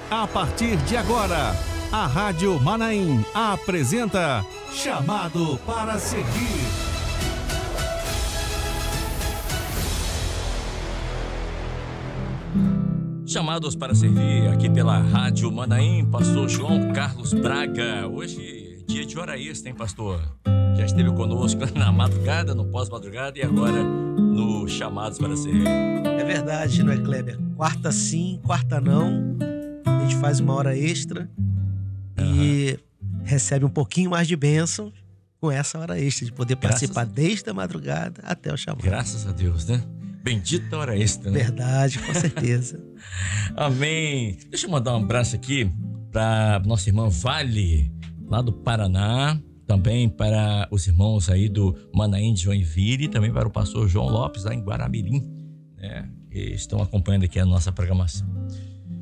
A partir de agora, a Rádio Manaim apresenta Chamado para Servir. Chamados para servir aqui pela Rádio Manaim, pastor João Carlos Braga. Hoje, dia de hora extra, hein, pastor? Já esteve conosco na madrugada, no pós-madrugada e agora no Chamados para Servir. É verdade, não é, Kleber? Quarta sim, quarta não. A gente faz uma hora extra e recebe um pouquinho mais de bênção com essa hora extra, de poder participar desde a madrugada até o chamado. Graças a Deus, né? Bendita hora extra, né? Verdade, com certeza. Amém. Deixa eu mandar um abraço aqui para nossa irmã Vale, lá do Paraná. Também para os irmãos aí do Manaim de Joinville. E também para o pastor João Lopes, lá em Guaramirim, né? Que estão acompanhando aqui a nossa programação.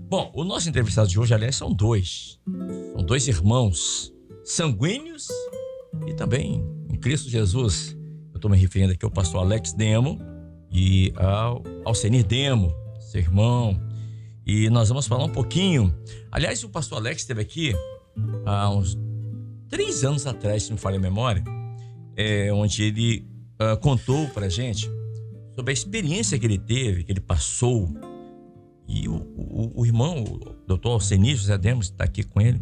Bom, o nosso entrevistado de hoje, aliás, são dois. São dois irmãos sanguíneos e também em Cristo Jesus. Eu estou me referindo aqui ao pastor Alex Demo e ao Alcenir Demo, seu irmão. E nós vamos falar um pouquinho. Aliás, o pastor Alex esteve aqui há uns 3 anos atrás, se não me falha a memória, onde ele contou pra gente sobre a experiência que ele teve, que ele passou. E o irmão, o doutor Alcenir José Demos, está aqui com ele.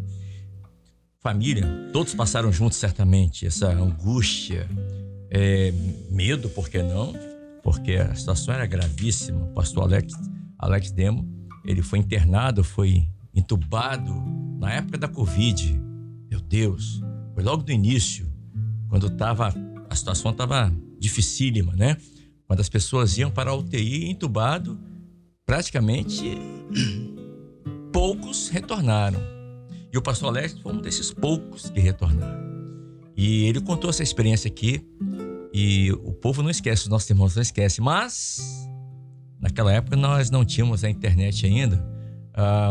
Família, todos passaram juntos certamente essa angústia, medo, por que não? Porque a situação era gravíssima. O pastor Alex Demo, ele foi internado, foi entubado na época da Covid. Meu Deus, foi logo no início, quando a situação estava dificílima, né? Quando as pessoas iam para a UTI entubado, praticamente poucos retornaram. E o pastor Alex foi um desses poucos que retornaram. E ele contou essa experiência aqui. E o povo não esquece, os nossos irmãos não esquecem. Mas, naquela época, nós não tínhamos a internet ainda,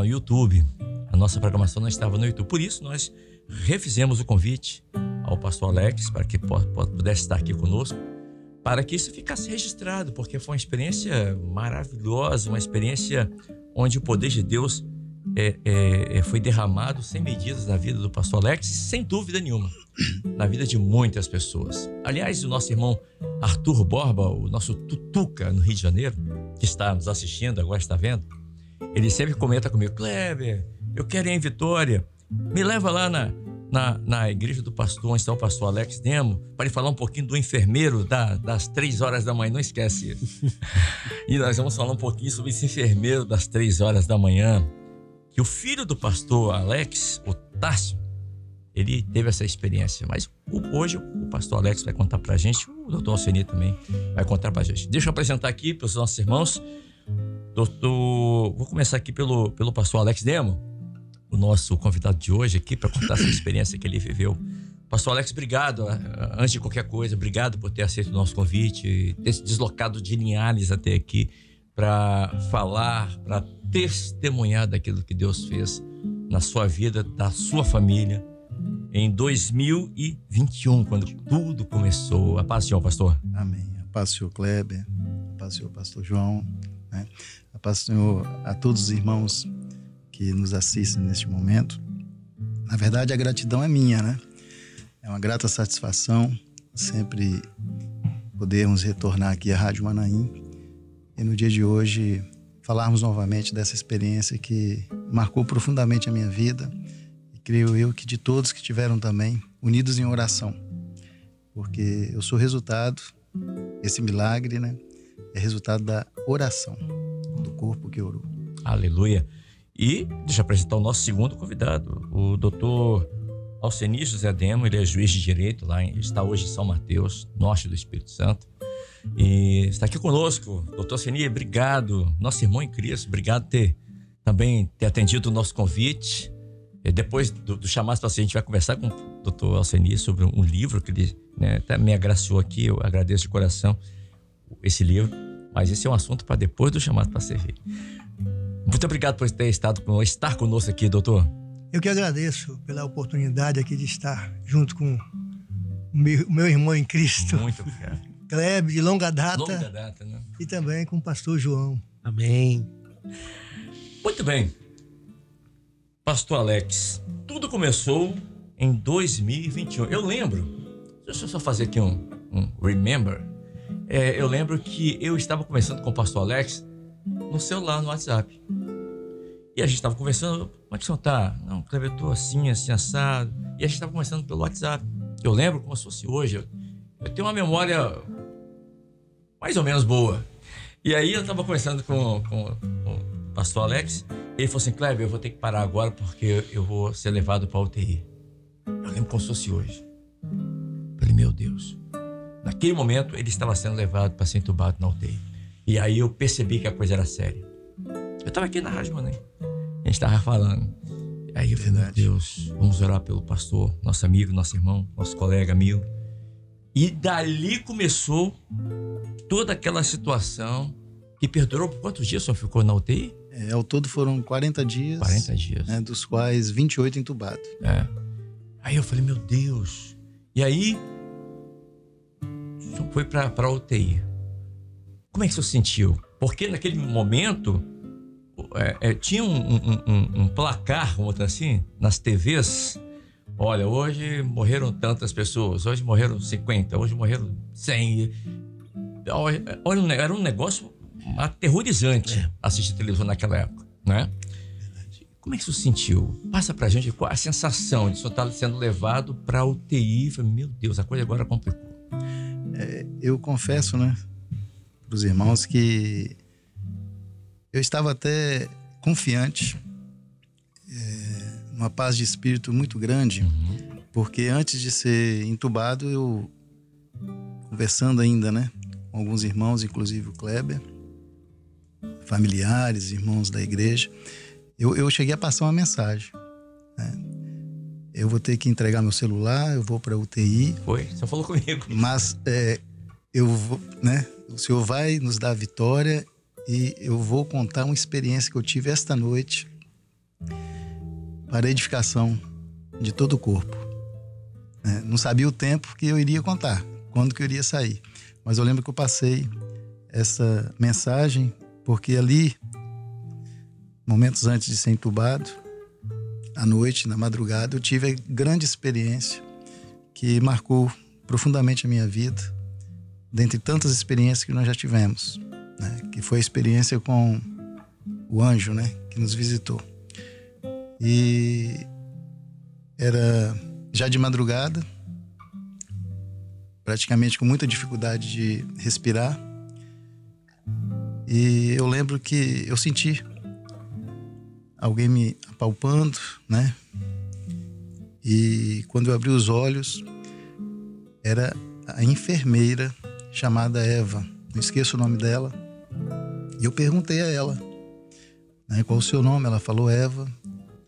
o YouTube. A nossa programação não estava no YouTube. Por isso, nós refizemos o convite ao pastor Alex para que pudesse estar aqui conosco, para que isso ficasse registrado, porque foi uma experiência maravilhosa, uma experiência onde o poder de Deus foi derramado sem medidas na vida do pastor Alex, sem dúvida nenhuma, na vida de muitas pessoas. Aliás, o nosso irmão Arthur Borba, o nosso Tutuca no Rio de Janeiro, que está nos assistindo, agora está vendo, ele sempre comenta comigo: Kleber, eu quero ir em Vitória, me leva lá na igreja do pastor, onde está o pastor Alex Demo, para ele falar um pouquinho do enfermeiro das 3 horas da manhã. Não esquece isso. E nós vamos falar um pouquinho sobre esse enfermeiro das 3 horas da manhã, que o filho do pastor Alex, o Tássio, ele teve essa experiência. Mas hoje o pastor Alex vai contar pra gente, o doutor Alcenir também vai contar pra gente. Deixa eu apresentar aqui para os nossos irmãos. Vou começar aqui pelo pastor Alex Demo, o nosso convidado de hoje aqui, para contar essa experiência que ele viveu. Pastor Alex, obrigado. Antes de qualquer coisa, obrigado por ter aceito o nosso convite, ter se deslocado de Linhares até aqui para falar, para testemunhar daquilo que Deus fez na sua vida, da sua família, em 2021, quando tudo começou. A paz do Senhor, pastor. Amém. A paz do Senhor Kleber, a paz do Senhor pastor João, né? A paz do Senhor a todos os irmãos que nos assistem neste momento. Na verdade, a gratidão é minha, né? É uma grata satisfação sempre podermos retornar aqui à Rádio Manaim e no dia de hoje falarmos novamente dessa experiência que marcou profundamente a minha vida e creio eu que de todos que tiveram também unidos em oração, porque eu sou resultado, esse milagre, né? É resultado da oração do corpo que orou. Aleluia. E deixa eu apresentar o nosso segundo convidado, o doutor Alcenir José Demo. Ele é juiz de direito, está hoje em São Mateus, norte do Espírito Santo. E está aqui conosco. Doutor Alcenir, obrigado. Nosso irmão em Cristo, obrigado por também ter atendido o nosso convite. E depois do chamado para a gente vai conversar com o doutor Alcenir sobre um livro que ele, né, até me agraciou aqui. Eu agradeço de coração esse livro. Mas esse é um assunto para depois do chamado para servir. Muito obrigado por estar conosco aqui, doutor. Eu que agradeço pela oportunidade aqui de estar junto com o meu irmão em Cristo. Muito obrigado. Kleber, de longa data. Longa data, né? E também com o pastor João. Amém. Muito bem. Pastor Alex, tudo começou em 2021. Eu lembro, deixa eu só fazer aqui um remember. Eu lembro que eu estava conversando com o pastor Alex no celular, no WhatsApp. E a gente estava conversando, como é que você tá? Não, Cleber, eu tô assim, assado. E a gente estava conversando pelo WhatsApp. Eu lembro como se fosse hoje. Eu tenho uma memória mais ou menos boa. E aí eu estava conversando com o pastor Alex. Ele falou assim: Cleber, eu vou ter que parar agora porque eu vou ser levado para a UTI. Eu lembro como se fosse hoje. Eu falei, meu Deus. Naquele momento ele estava sendo levado para ser entubado na UTI. E aí eu percebi que a coisa era séria. Eu estava aqui na Rádio Manaim. A gente estava falando. Aí eu falei, meu Deus, vamos orar pelo pastor, nosso amigo, nosso irmão, nosso colega, amigo. E dali começou toda aquela situação que perdurou. Por quantos dias o senhor ficou na UTI? Ao todo foram 40 dias. 40 dias. Né, dos quais 28 entubados. Aí eu falei, meu Deus. E aí, o senhor foi para a UTI. Como é que o senhor sentiu? Porque naquele momento tinha um placar, vamos dizer assim, nas TVs. Olha, hoje morreram tantas pessoas, hoje morreram 50, hoje morreram 100. Olha, era um negócio aterrorizante assistir televisão naquela época, né? Como é que você sentiu? Passa pra gente qual a sensação de você estar sendo levado pra UTI. Falei, meu Deus, a coisa agora complicou. Eu confesso, né, pros irmãos que eu estava até confiante, uma paz de espírito muito grande, porque antes de ser entubado, eu conversando ainda, né, com alguns irmãos, inclusive o Kleber, familiares, irmãos da igreja, eu cheguei a passar uma mensagem, né? Eu vou ter que entregar meu celular, eu vou para UTI. Foi? Você falou comigo. Mas eu vou, né? O Senhor vai nos dar a vitória e eu vou contar uma experiência que eu tive esta noite para a edificação de todo o corpo. Não sabia o tempo que eu iria contar, quando que eu iria sair. Mas eu lembro que eu passei essa mensagem porque ali, momentos antes de ser entubado, à noite, na madrugada, eu tive a grande experiência que marcou profundamente a minha vida, dentre tantas experiências que nós já tivemos, né? Que foi a experiência com o anjo, né? Que nos visitou. E era já de madrugada, praticamente com muita dificuldade de respirar. E eu lembro que eu senti alguém me apalpando, né? E quando eu abri os olhos, era a enfermeira chamada Eva. Não esqueço o nome dela. E eu perguntei a ela, né, qual o seu nome? Ela falou Eva.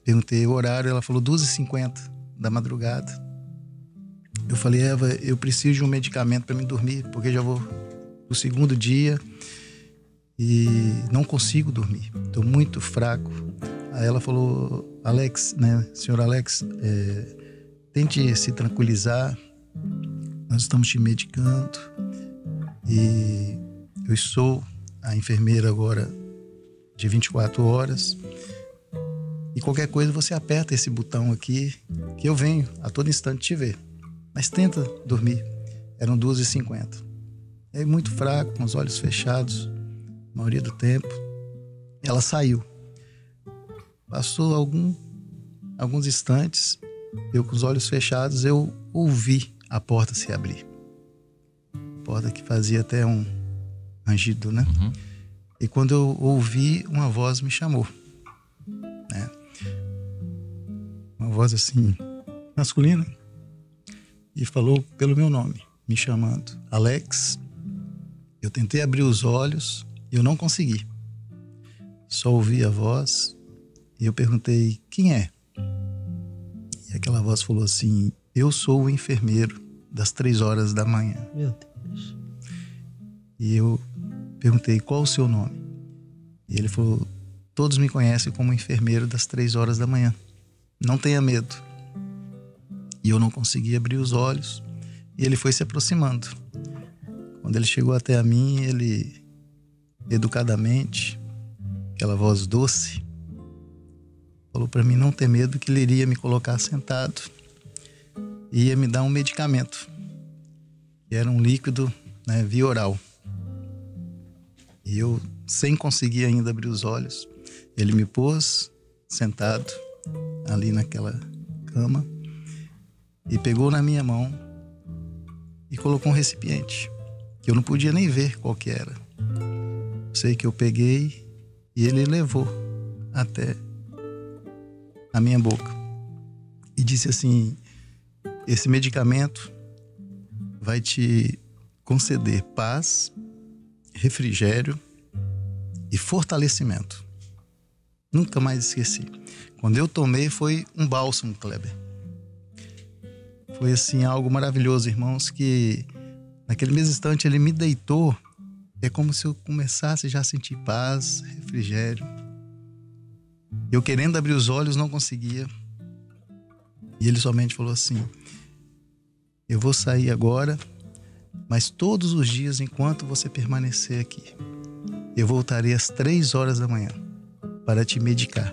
Perguntei o horário, ela falou 2h50 da madrugada. Eu falei, Eva, eu preciso de um medicamento para me dormir, porque já vou pro segundo dia e não consigo dormir. Estou muito fraco. Aí ela falou, Alex, né, senhor Alex, tente se tranquilizar, nós estamos te medicando e eu sou a enfermeira agora de 24 horas e qualquer coisa você aperta esse botão aqui que eu venho a todo instante te ver, mas tenta dormir. Eram 2h50. Aí muito fraco, com os olhos fechados, a maioria do tempo. Ela saiu. Passou alguns instantes, eu com os olhos fechados, eu ouvi a porta se abrir. Porta que fazia até um rangido, né? E quando eu ouvi, uma voz me chamou, né? Uma voz assim, masculina, e falou pelo meu nome, me chamando. Alex. Eu tentei abrir os olhos e eu não consegui. Só ouvi a voz. E eu perguntei, quem é? E aquela voz falou assim, eu sou o enfermeiro das 3h da manhã. Meu Deus. E eu perguntei, qual o seu nome? E ele falou, todos me conhecem como enfermeiro das 3h da manhã. Não tenha medo. E eu não consegui abrir os olhos. E ele foi se aproximando. Quando ele chegou até a mim, ele, educadamente, aquela voz doce, falou para mim não ter medo, que ele iria me colocar sentado e ia me dar um medicamento, que era um líquido, né, via oral. E eu, sem conseguir ainda abrir os olhos, ele me pôs sentado ali naquela cama e pegou na minha mão e colocou um recipiente que eu não podia nem ver qual que era. Sei que eu peguei e ele levou até a minha boca e disse assim: esse medicamento vai te conceder paz, refrigério e fortalecimento. Nunca mais esqueci. Quando eu tomei, foi um bálsamo, Kleber. Foi assim algo maravilhoso, irmãos, que naquele mesmo instante ele me deitou. É como se eu começasse já a sentir paz, refrigério. Eu querendo abrir os olhos, não conseguia. E ele somente falou assim: eu vou sair agora, mas todos os dias, enquanto você permanecer aqui, eu voltarei às 3 horas da manhã para te medicar,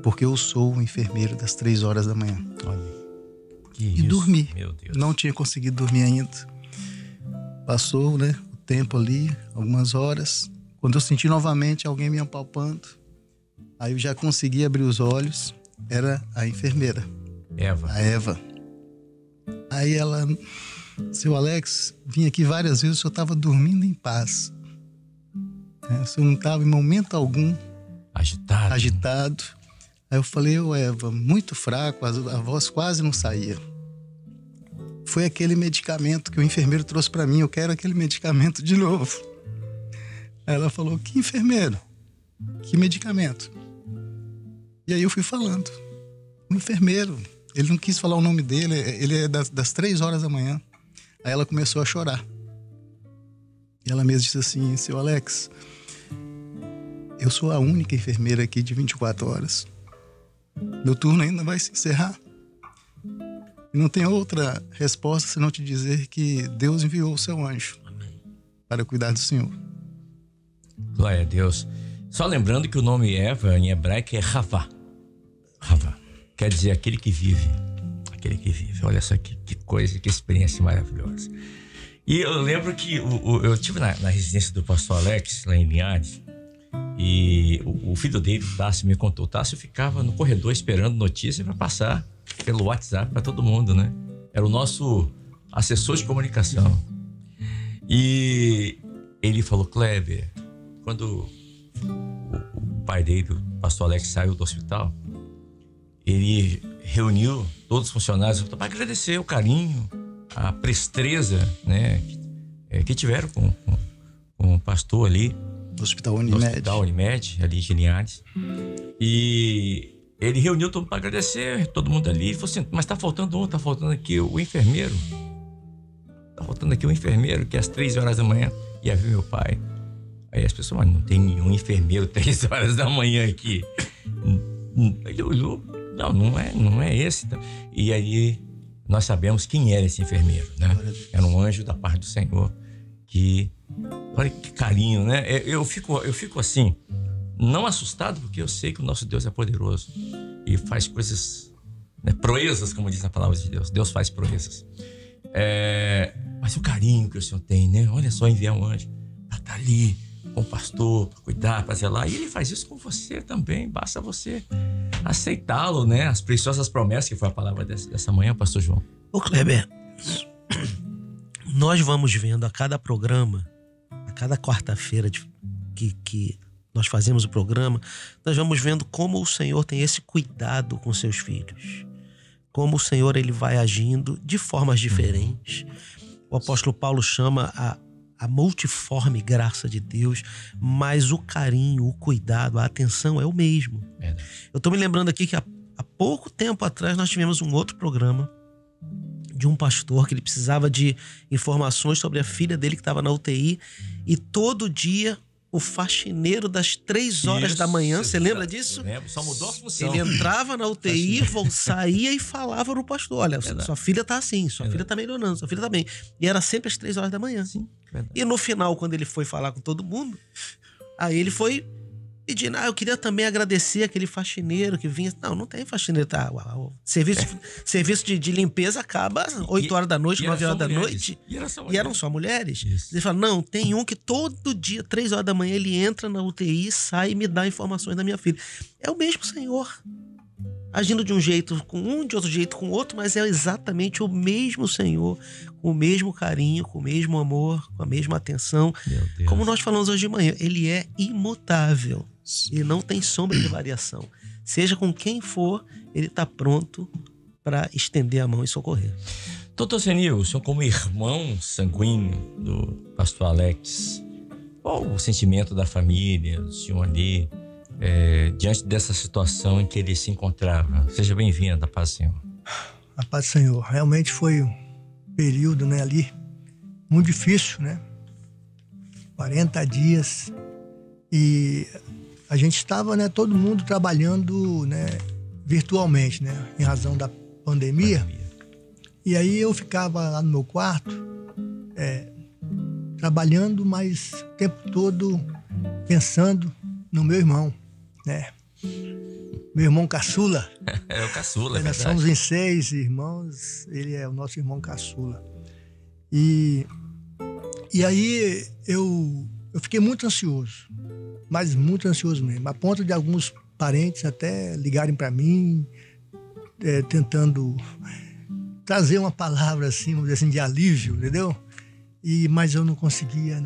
porque eu sou o enfermeiro das 3 horas da manhã. Olha, que e isso, dormi. meu Deus. Não tinha conseguido dormir ainda. Passou, né, o tempo ali, algumas horas. Quando eu senti novamente alguém me apalpando, aí eu já consegui abrir os olhos. Era a enfermeira, Eva. a Eva. Aí ela: seu Alex, vim aqui várias vezes, o senhor estava dormindo em paz. O senhor não estava em momento algum agitado. Aí eu falei: ô Eva, muito fraco, a voz quase não saía. Foi aquele medicamento que o enfermeiro trouxe para mim, eu quero aquele medicamento de novo. Aí ela falou: que enfermeiro? Que medicamento? E aí eu fui falando: o enfermeiro, ele não quis falar o nome dele, ele é das 3 horas da manhã. Aí ela começou a chorar. E ela mesma disse assim: seu Alex, eu sou a única enfermeira aqui de 24 horas. Meu turno ainda vai se encerrar. E não tem outra resposta senão te dizer que Deus enviou o seu anjo para cuidar do Senhor. Glória a Deus. Só lembrando que o nome Eva em hebraico é Havá. Havá. Quer dizer aquele que vive. Aquele que vive. Olha só que coisa, que experiência maravilhosa. E eu lembro que eu estive na residência do pastor Alex, lá em Linhares, e o filho dele, o Tássio, me contou. O Tássio ficava no corredor esperando notícia para passar pelo WhatsApp para todo mundo, né? Era o nosso assessor de comunicação. E ele falou: Kleber, quando o pai dele, o pastor Alex, saiu do hospital, ele reuniu todos os funcionários para agradecer o carinho, a presteza, né, que tiveram com o pastor ali No Hospital Unimed, ali de Linhares. E ele reuniu todo mundo para agradecer, todo mundo ali. E falou assim: mas tá faltando aqui o enfermeiro. Tá faltando aqui o enfermeiro, que às 3 horas da manhã ia ver meu pai. Aí as pessoas: mas não tem nenhum enfermeiro 3 horas da manhã aqui. Ele olhou: não é esse. E aí nós sabemos quem era esse enfermeiro, né? Era um anjo da parte do Senhor, que... Olha que carinho, né? Eu fico assim, não assustado, porque eu sei que o nosso Deus é poderoso e faz coisas, né, proezas, como diz a palavra de Deus. Deus faz proezas. Mas o carinho que o Senhor tem, né? Olha só, enviar um anjo para estar ali com o pastor, para cuidar, para zelar. E ele faz isso com você também. Basta você aceitá-lo, né? As preciosas promessas, que foi a palavra dessa manhã, pastor João. Ô Kleber, nós vamos vendo a cada programa, a cada quarta-feira que nós fazemos o programa, nós vamos vendo como o Senhor tem esse cuidado com seus filhos. Como o Senhor, ele vai agindo de formas diferentes. O apóstolo Paulo chama a multiforme graça de Deus, mas o carinho, o cuidado, a atenção é o mesmo. Eu tô me lembrando aqui que há pouco tempo atrás nós tivemos um outro programa de um pastor que ele precisava de informações sobre a filha dele que estava na UTI, e todo dia o faxineiro das 3 horas da manhã, você lembra disso? Lembro, só mudou a função. Ele entrava na UTI, saía e falava no pastor: olha, sua filha tá assim, sua filha tá melhorando, sua filha tá bem. E era sempre às 3 horas da manhã. Sim, e no final, quando ele foi falar com todo mundo, aí ele foi pedindo, eu queria também agradecer aquele faxineiro que vinha. Não tem faxineiro, tá? O serviço de limpeza acaba às 8 horas da noite, 9 horas da noite. E eram só mulheres. Isso. Ele fala, não, tem um que todo dia, 3 horas da manhã, ele entra na UTI, sai e me dá informações da minha filha. É o mesmo Senhor. Agindo de um jeito com um, de outro jeito com outro, mas é exatamente o mesmo Senhor, com o mesmo carinho, com o mesmo amor, com a mesma atenção. Como nós falamos hoje de manhã, ele é imutável e não tem sombra de variação. Seja com quem for, ele está pronto para estender a mão e socorrer. Doutor Senil, o senhor como irmão sanguíneo do pastor Alex, qual o sentimento da família, do senhor ali, diante dessa situação em que ele se encontrava? Seja bem-vindo, a paz do Senhor. A paz do Senhor. Realmente foi um período, né, ali muito difícil, né? 40 dias e a gente estava, né, todo mundo trabalhando, né, virtualmente, né, em razão da pandemia. E aí eu ficava lá no meu quarto, trabalhando, mas o tempo todo pensando no meu irmão, né? Meu irmão caçula. É o caçula, Nós somos em 6 irmãos, ele é o nosso irmão caçula. E aí eu fiquei muito ansioso, mas muito ansioso mesmo, a ponto de alguns parentes até ligarem para mim, tentando trazer uma palavra assim, vamos dizer assim, de alívio, entendeu? Mas eu não conseguia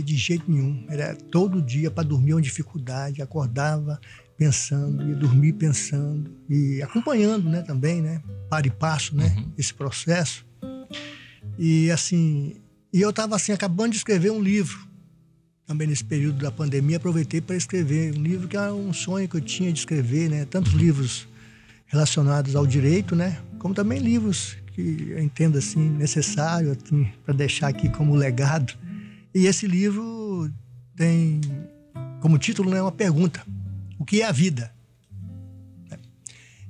de jeito nenhum. Era todo dia para dormir uma dificuldade, acordava pensando, ia dormir pensando e acompanhando, né, também, né, para e passo, né, esse processo. E assim, eu estava assim acabando de escrever um livro. Também nesse período da pandemia aproveitei para escrever um livro que era um sonho que eu tinha de escrever, né, tantos livros relacionados ao direito, né, como também livros que eu entendo assim necessário assim, para deixar aqui como legado. E esse livro tem como título, né, uma pergunta: o que é a vida?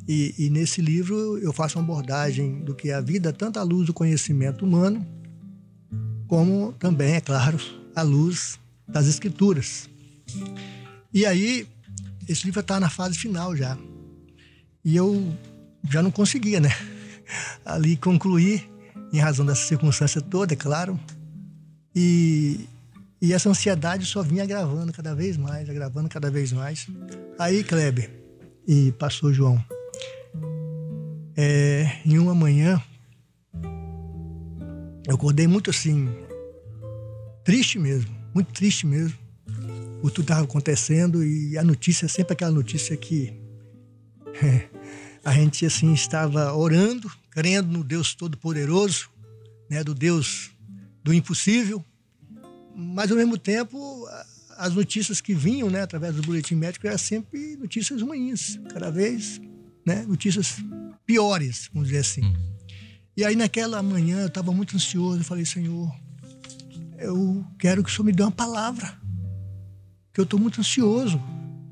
E nesse livro eu faço uma abordagem do que é a vida, tanto à luz do conhecimento humano, como também, é claro, à luz das escrituras. E aí esse livro está na fase final já. E eu já não conseguia, né, ali concluir, em razão dessa circunstância toda, é claro. E essa ansiedade só vinha agravando cada vez mais. Aí, Kleber e pastor João, em uma manhã, eu acordei muito assim, triste mesmo, muito triste mesmo, por tudo estava acontecendo. E a notícia, sempre aquela notícia que a gente assim estava orando, crendo no Deus Todo-Poderoso, né, do Deus do impossível, mas ao mesmo tempo as notícias que vinham, né, através do boletim médico eram sempre notícias ruins, cada vez, né, notícias piores, vamos dizer assim. E aí naquela manhã eu estava muito ansioso, eu falei: Senhor, eu quero que o Senhor me dê uma palavra, que eu estou muito ansioso,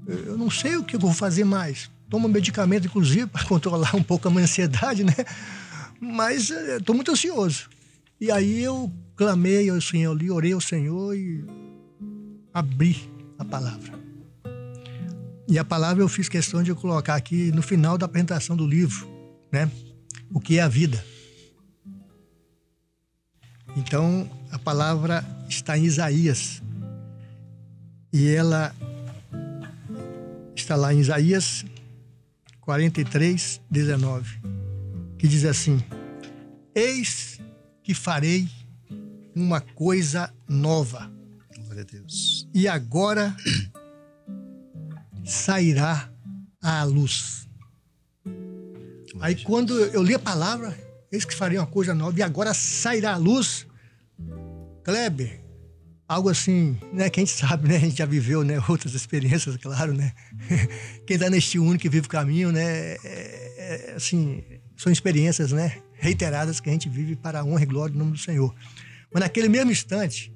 eu não sei o que eu vou fazer mais. Tomo medicamento, inclusive, para controlar um pouco a minha ansiedade, né? Mas estou muito ansioso. E aí eu clamei ao Senhor ali, orei ao Senhor e abri a palavra. E a palavra eu fiz questão de colocar aqui no final da apresentação do livro, né? O que é a vida. Então, a palavra está em Isaías. E ela está lá em Isaías 43, 19, que diz assim: eis que farei uma coisa nova. Glória a Deus. E agora sairá à luz. Aí quando eu li a palavra, eis que farei uma coisa nova e agora sairá à luz, Kleber, algo assim, né, que a gente sabe, né, a gente já viveu, né, outras experiências, claro, né, quem está neste único e vive o caminho, né, assim, são experiências, né, reiteradas que a gente vive para a honra e glória do nome do Senhor. Mas naquele mesmo instante,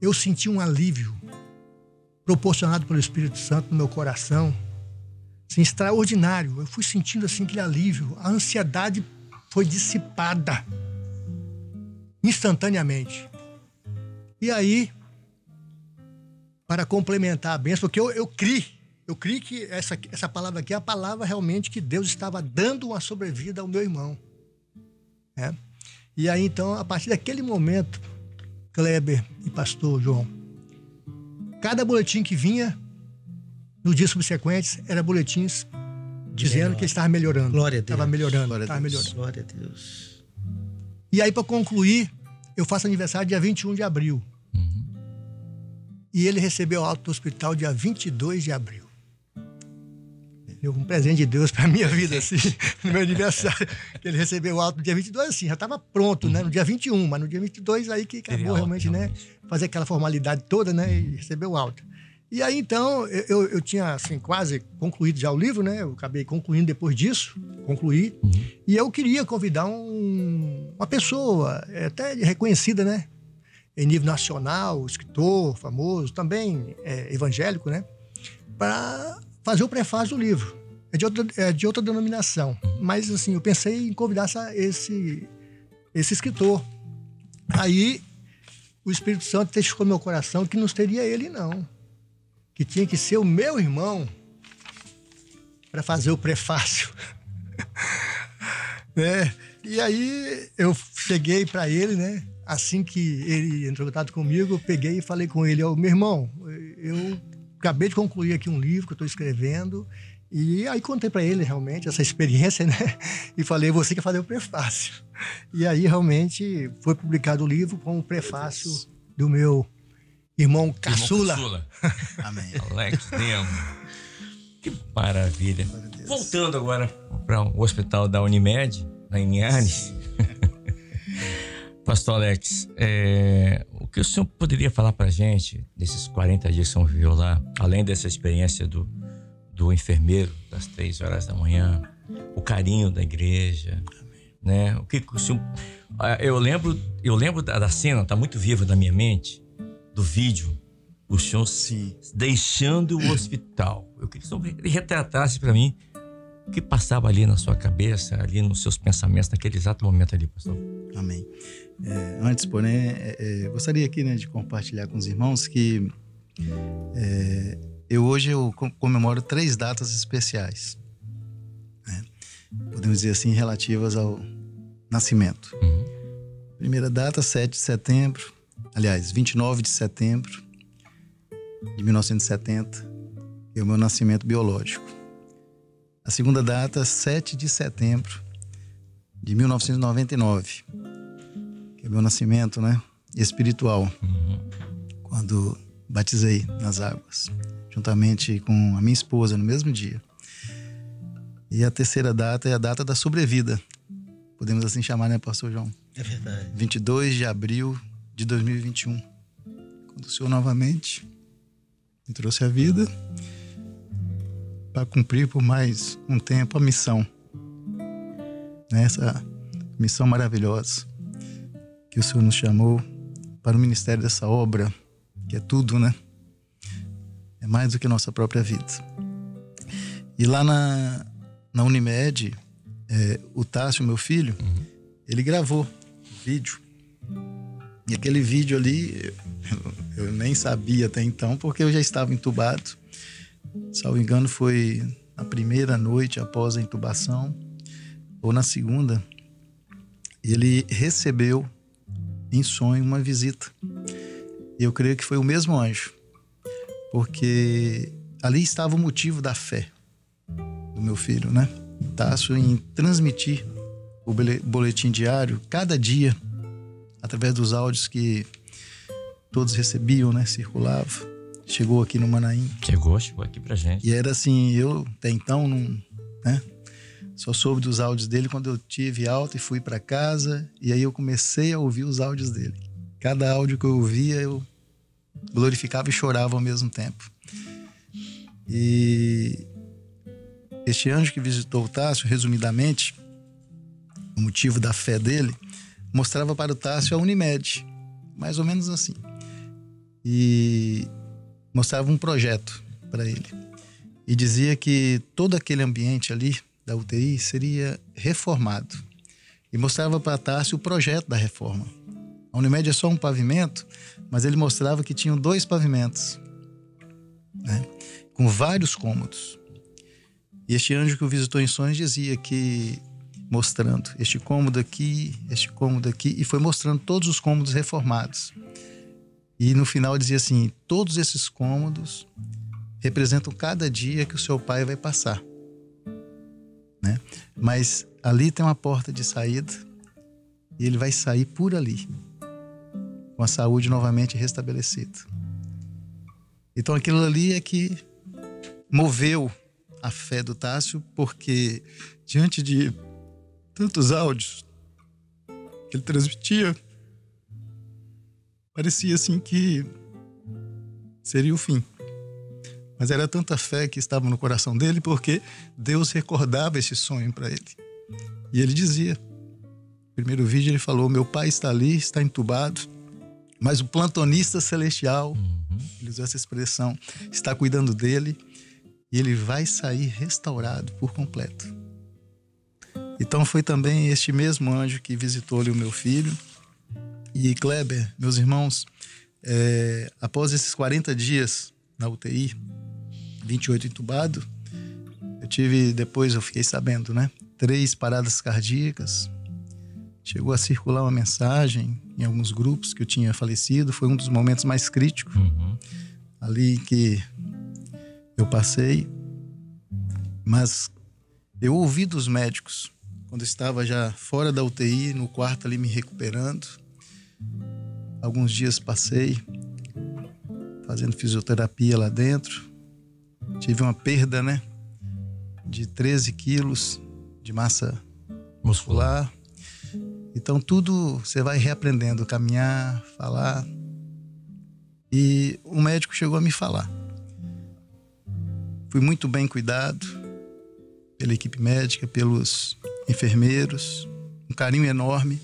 eu senti um alívio proporcionado pelo Espírito Santo no meu coração, assim, extraordinário. Eu fui sentindo assim aquele alívio, a ansiedade foi dissipada instantaneamente. E aí, para complementar a bênção, porque eu criei que essa palavra aqui é a palavra realmente que Deus estava dando uma sobrevida ao meu irmão. Né? E aí, então, a partir daquele momento, Kleber e pastor João, cada boletim que vinha nos dias subsequentes era boletins dizendo que ele estava melhorando. Glória a Deus. Estava melhorando, Glória a estava Deus. melhorando. Glória a Deus. E aí, para concluir, eu faço aniversário dia 21 de abril. E ele recebeu alta do hospital dia 22 de abril. Deu um presente de Deus para minha vida, assim, no meu aniversário. Ele recebeu alta no dia 22, assim, já estava pronto, né? No dia 21, mas no dia 22 aí que acabou realmente, né? Fazer aquela formalidade toda, né? E recebeu alta. E aí, então, eu tinha, assim, quase concluído já o livro, né? Eu acabei concluindo depois disso, concluí. E eu queria convidar uma pessoa, até reconhecida, né? Em nível nacional, escritor famoso, também evangélico, né? Para fazer o prefácio do livro. É de outra denominação. Mas, assim, eu pensei em convidar esse escritor. Aí, o Espírito Santo testificou no meu coração que não seria ele, não. Que tinha que ser o meu irmão para fazer o prefácio. Né? E aí, eu cheguei para ele, né? Assim que ele entrou em contato comigo, eu peguei e falei com ele: meu irmão, eu acabei de concluir aqui um livro que eu estou escrevendo. E aí contei para ele realmente essa experiência, né? E falei: você quer fazer o prefácio. E aí realmente foi publicado o livro com o prefácio do meu irmão caçula. Amém. Alex Demo. Que maravilha. Voltando agora para o hospital da Unimed, na Linhares. Pastor Alex, o que o senhor poderia falar para a gente desses 40 dias que o senhor viveu lá, além dessa experiência do enfermeiro das 3 horas da manhã, o carinho da igreja, né? O que o senhor... Eu lembro da cena, está muito viva na minha mente, do vídeo, o senhor deixando o hospital. Eu queria que o senhor retratasse para mim o que passava ali na sua cabeça, ali nos seus pensamentos, naquele exato momento ali, pastor. Amém. Antes, porém, gostaria aqui, né, de compartilhar com os irmãos que hoje eu comemoro 3 datas especiais, né? Podemos dizer assim, relativas ao nascimento. Primeira data, 7 de setembro, aliás, 29 de setembro de 1970, é o meu nascimento biológico. A segunda data, 7 de setembro de 1999, que é o meu nascimento, né, espiritual, quando batizei nas águas, juntamente com a minha esposa no mesmo dia. E a terceira data é a data da sobrevida, podemos assim chamar, né, pastor João? É verdade. 22 de abril de 2021, quando o Senhor novamente me trouxe a vida para cumprir por mais um tempo a missão, essa missão maravilhosa que o Senhor nos chamou para o ministério dessa obra, que é tudo, né? É mais do que a nossa própria vida. E lá na Unimed, o Tássio, meu filho, ele gravou vídeo. E aquele vídeo ali, eu nem sabia até então, porque eu já estava entubado. Salvo engano, foi na primeira noite após a intubação, ou na segunda, ele recebeu em sonho uma visita. E eu creio que foi o mesmo anjo, porque ali estava o motivo da fé do meu filho, né? Tássio, em transmitir o boletim diário, cada dia, através dos áudios que todos recebiam, né? Circulava. Chegou aqui no Manaim. Chegou aqui pra gente. E era assim, eu até então não, né? Só soube dos áudios dele quando eu tive alta e fui para casa. E aí eu comecei a ouvir os áudios dele. Cada áudio que eu ouvia, eu glorificava e chorava ao mesmo tempo. E este anjo que visitou o Tássio, resumidamente, o motivo da fé dele, mostrava para o Tássio a Unimed, mais ou menos assim. E mostrava um projeto para ele. E dizia que todo aquele ambiente ali da UTI seria reformado. E mostrava para Tássio o projeto da reforma. A Unimed é só um pavimento, mas ele mostrava que tinham 2 pavimentos. né? Com vários cômodos. E este anjo que o visitou em sonhos dizia que, mostrando este cômodo aqui, e foi mostrando todos os cômodos reformados. E no final dizia assim: todos esses cômodos representam cada dia que o seu pai vai passar, né? Mas ali tem uma porta de saída e ele vai sair por ali, com a saúde novamente restabelecida. Então aquilo ali é que moveu a fé do Tássio, porque diante de tantos áudios que ele transmitia, parecia assim que seria o fim. Mas era tanta fé que estava no coração dele, porque Deus recordava esse sonho para ele. E ele dizia, no primeiro vídeo ele falou: meu pai está ali, está entubado, mas o plantonista celestial, ele usou essa expressão, está cuidando dele e ele vai sair restaurado por completo. Então foi também este mesmo anjo que visitou-lhe o meu filho. E Kleber, meus irmãos, após esses 40 dias na UTI, 28 entubado, depois eu fiquei sabendo, né? 3 paradas cardíacas. Chegou a circular uma mensagem em alguns grupos que eu tinha falecido. Foi um dos momentos mais críticos ali que eu passei. Mas eu ouvi dos médicos, quando eu estava já fora da UTI, no quarto ali me recuperando. Alguns dias passei fazendo fisioterapia lá dentro. Tive uma perda, né, de 13 quilos de massa muscular. Então tudo você vai reaprendendo, caminhar, falar. E o médico chegou a me falar. Fui muito bem cuidado pela equipe médica, pelos enfermeiros, um carinho enorme.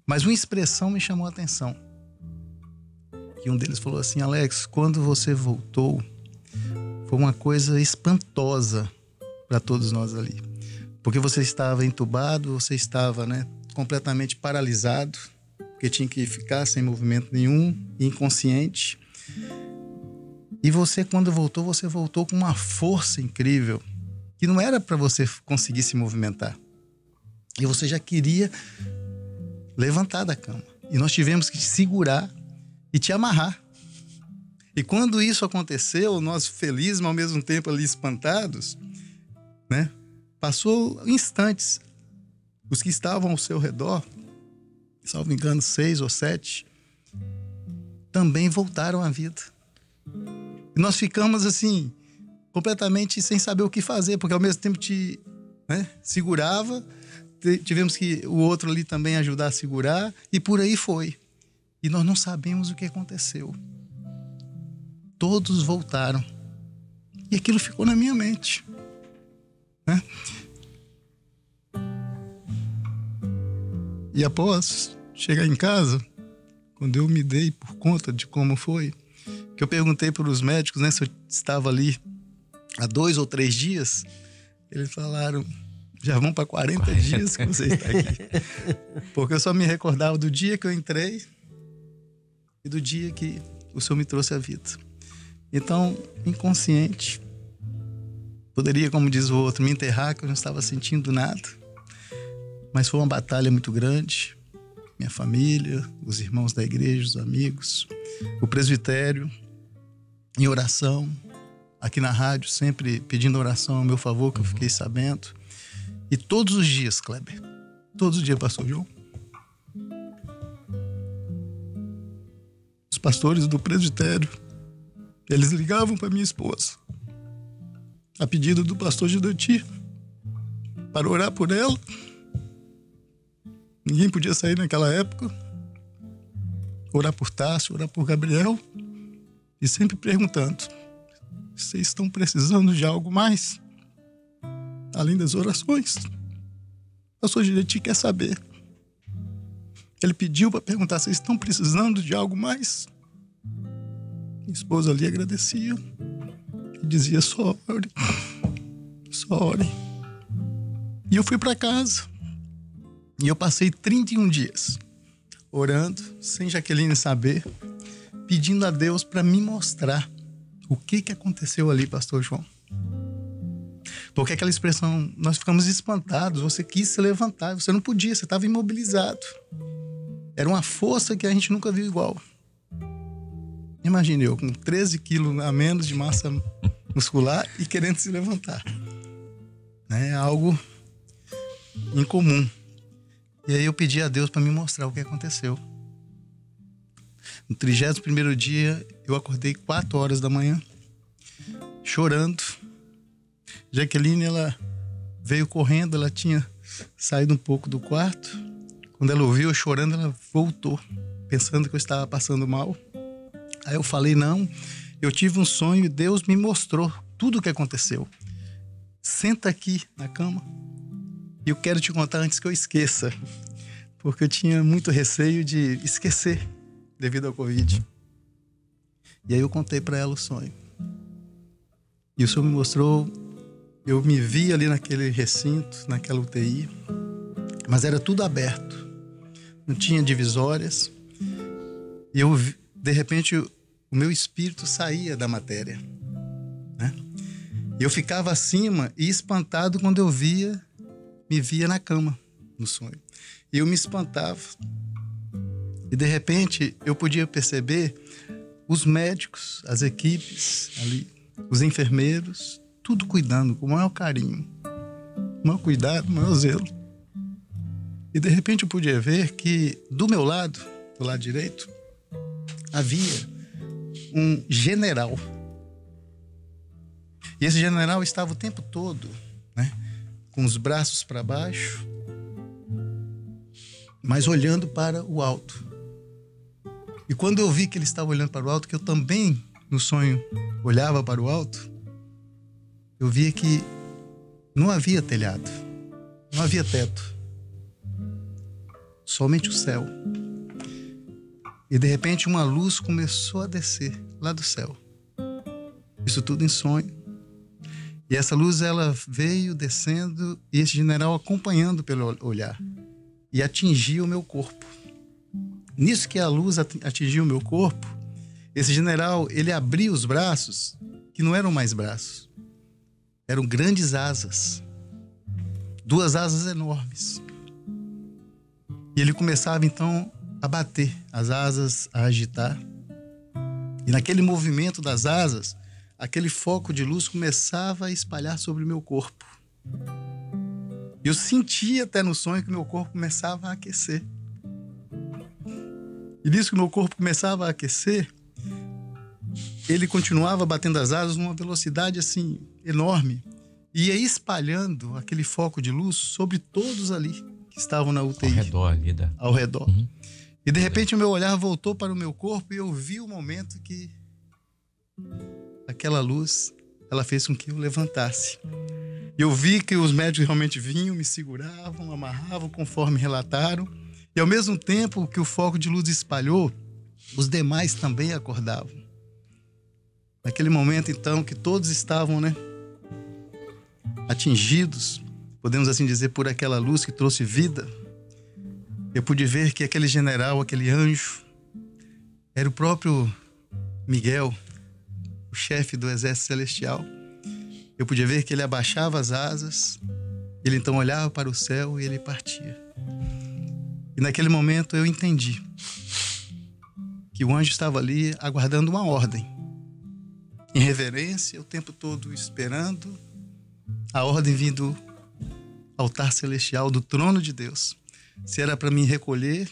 Mas uma expressão me chamou a atenção. E um deles falou assim: Alex, quando você voltou, foi uma coisa espantosa para todos nós ali. Porque você estava entubado, você estava, né, completamente paralisado, porque tinha que ficar sem movimento nenhum, inconsciente. E você, quando voltou, você voltou com uma força incrível, que não era para você conseguir se movimentar. E você já queria levantar da cama. E nós tivemos que te segurar e te amarrar. E quando isso aconteceu, nós felizes, mas ao mesmo tempo ali espantados, né? Passou instantes. Os que estavam ao seu redor, salvo engano, 6 ou 7, também voltaram à vida. E nós ficamos assim, completamente sem saber o que fazer, porque ao mesmo tempo te, né, segurava, tivemos que o outro ali também ajudar a segurar, e por aí foi. E nós não sabemos o que aconteceu. Todos voltaram. E aquilo ficou na minha mente, né? E após chegar em casa, quando eu me dei por conta de como foi, que eu perguntei para os médicos, né, se eu estava ali há 2 ou 3 dias, eles falaram: já vão para 40 dias que você está aqui. Porque eu só me recordava do dia que eu entrei e do dia que o Senhor me trouxe à vida. Então, inconsciente, poderia, como diz o outro, me enterrar, que eu não estava sentindo nada. Mas foi uma batalha muito grande. Minha família, os irmãos da igreja, os amigos, o presbitério, em oração, aqui na rádio, sempre pedindo oração ao meu favor, que eu fiquei sabendo. E todos os dias, Kleber, todos os dias, pastor João, os pastores do presbitério, eles ligavam para minha esposa, a pedido do pastor Gidoti, para orar por ela. Ninguém podia sair naquela época. Orar por Tássio, orar por Gabriel. E sempre perguntando: vocês estão precisando de algo mais? Além das orações? O pastor Gidoti quer saber. Ele pediu para perguntar: vocês estão precisando de algo mais? Minha esposa ali agradecia e dizia: só ore, só ore. E eu fui para casa. E eu passei 31 dias orando, sem Jaqueline saber, pedindo a Deus para me mostrar O que aconteceu ali, pastor João? Porque aquela expressão, nós ficamos espantados, você quis se levantar, você não podia, você estava imobilizado. Era uma força que a gente nunca viu igual. Imagine eu com 13 quilos a menos de massa muscular e querendo se levantar. É algo incomum. E aí eu pedi a Deus para me mostrar o que aconteceu. No 31º dia, eu acordei 4 horas da manhã, chorando. Jaqueline, ela veio correndo, ela tinha saído um pouco do quarto. Quando ela ouviu eu chorando, ela voltou, pensando que eu estava passando mal. Aí eu falei, não, eu tive um sonho e Deus me mostrou tudo o que aconteceu. Senta aqui na cama e eu quero te contar antes que eu esqueça, porque eu tinha muito receio de esquecer devido ao Covid. E aí eu contei para ela o sonho. E o Senhor me mostrou, eu me vi ali naquele recinto, naquela UTI, mas era tudo aberto, não tinha divisórias. E eu, de repente, o meu espírito saía da matéria, né? E eu ficava acima e espantado quando eu me via na cama, no sonho. E eu me espantava. E de repente eu podia perceber os médicos, as equipes ali, os enfermeiros, tudo cuidando com o maior carinho, maior cuidado, maior zelo. E de repente eu podia ver que do meu lado, do lado direito, havia um general. E esse general estava o tempo todo, né, com os braços para baixo, mas olhando para o alto. E quando eu vi que ele estava olhando para o alto, que eu também, no sonho, olhava para o alto, eu via que não havia telhado, não havia teto, somente o céu. E de repente uma luz começou a descer lá do céu. Isso tudo em sonho. E essa luz, ela veio descendo e esse general acompanhando pelo olhar. E atingiu o meu corpo. Nisso que a luz atingiu o meu corpo, esse general, ele abriu os braços, que não eram mais braços. Eram grandes asas. 2 asas enormes. E ele começava então a bater as asas, a agitar. E naquele movimento das asas, aquele foco de luz começava a espalhar sobre o meu corpo. E eu sentia até no sonho que meu corpo começava a aquecer. E nisso que meu corpo começava a aquecer, ele continuava batendo as asas numa velocidade assim enorme. E ia espalhando aquele foco de luz sobre todos ali que estavam na UTI. Ao redor. Uhum. E de repente o meu olhar voltou para o meu corpo e eu vi o momento que aquela luz, ela fez com que eu levantasse. Eu vi que os médicos realmente vinham, me seguravam, amarravam conforme relataram. E ao mesmo tempo que o foco de luz espalhou, os demais também acordavam. Naquele momento então que todos estavam, né, atingidos, podemos assim dizer, por aquela luz que trouxe vida, eu pude ver que aquele general, aquele anjo, era o próprio Miguel, o chefe do exército celestial. Eu podia ver que ele abaixava as asas, ele então olhava para o céu e ele partia. E naquele momento eu entendi que o anjo estava ali aguardando uma ordem, em reverência, o tempo todo esperando a ordem vindo do altar celestial, do trono de Deus. Se era para me recolher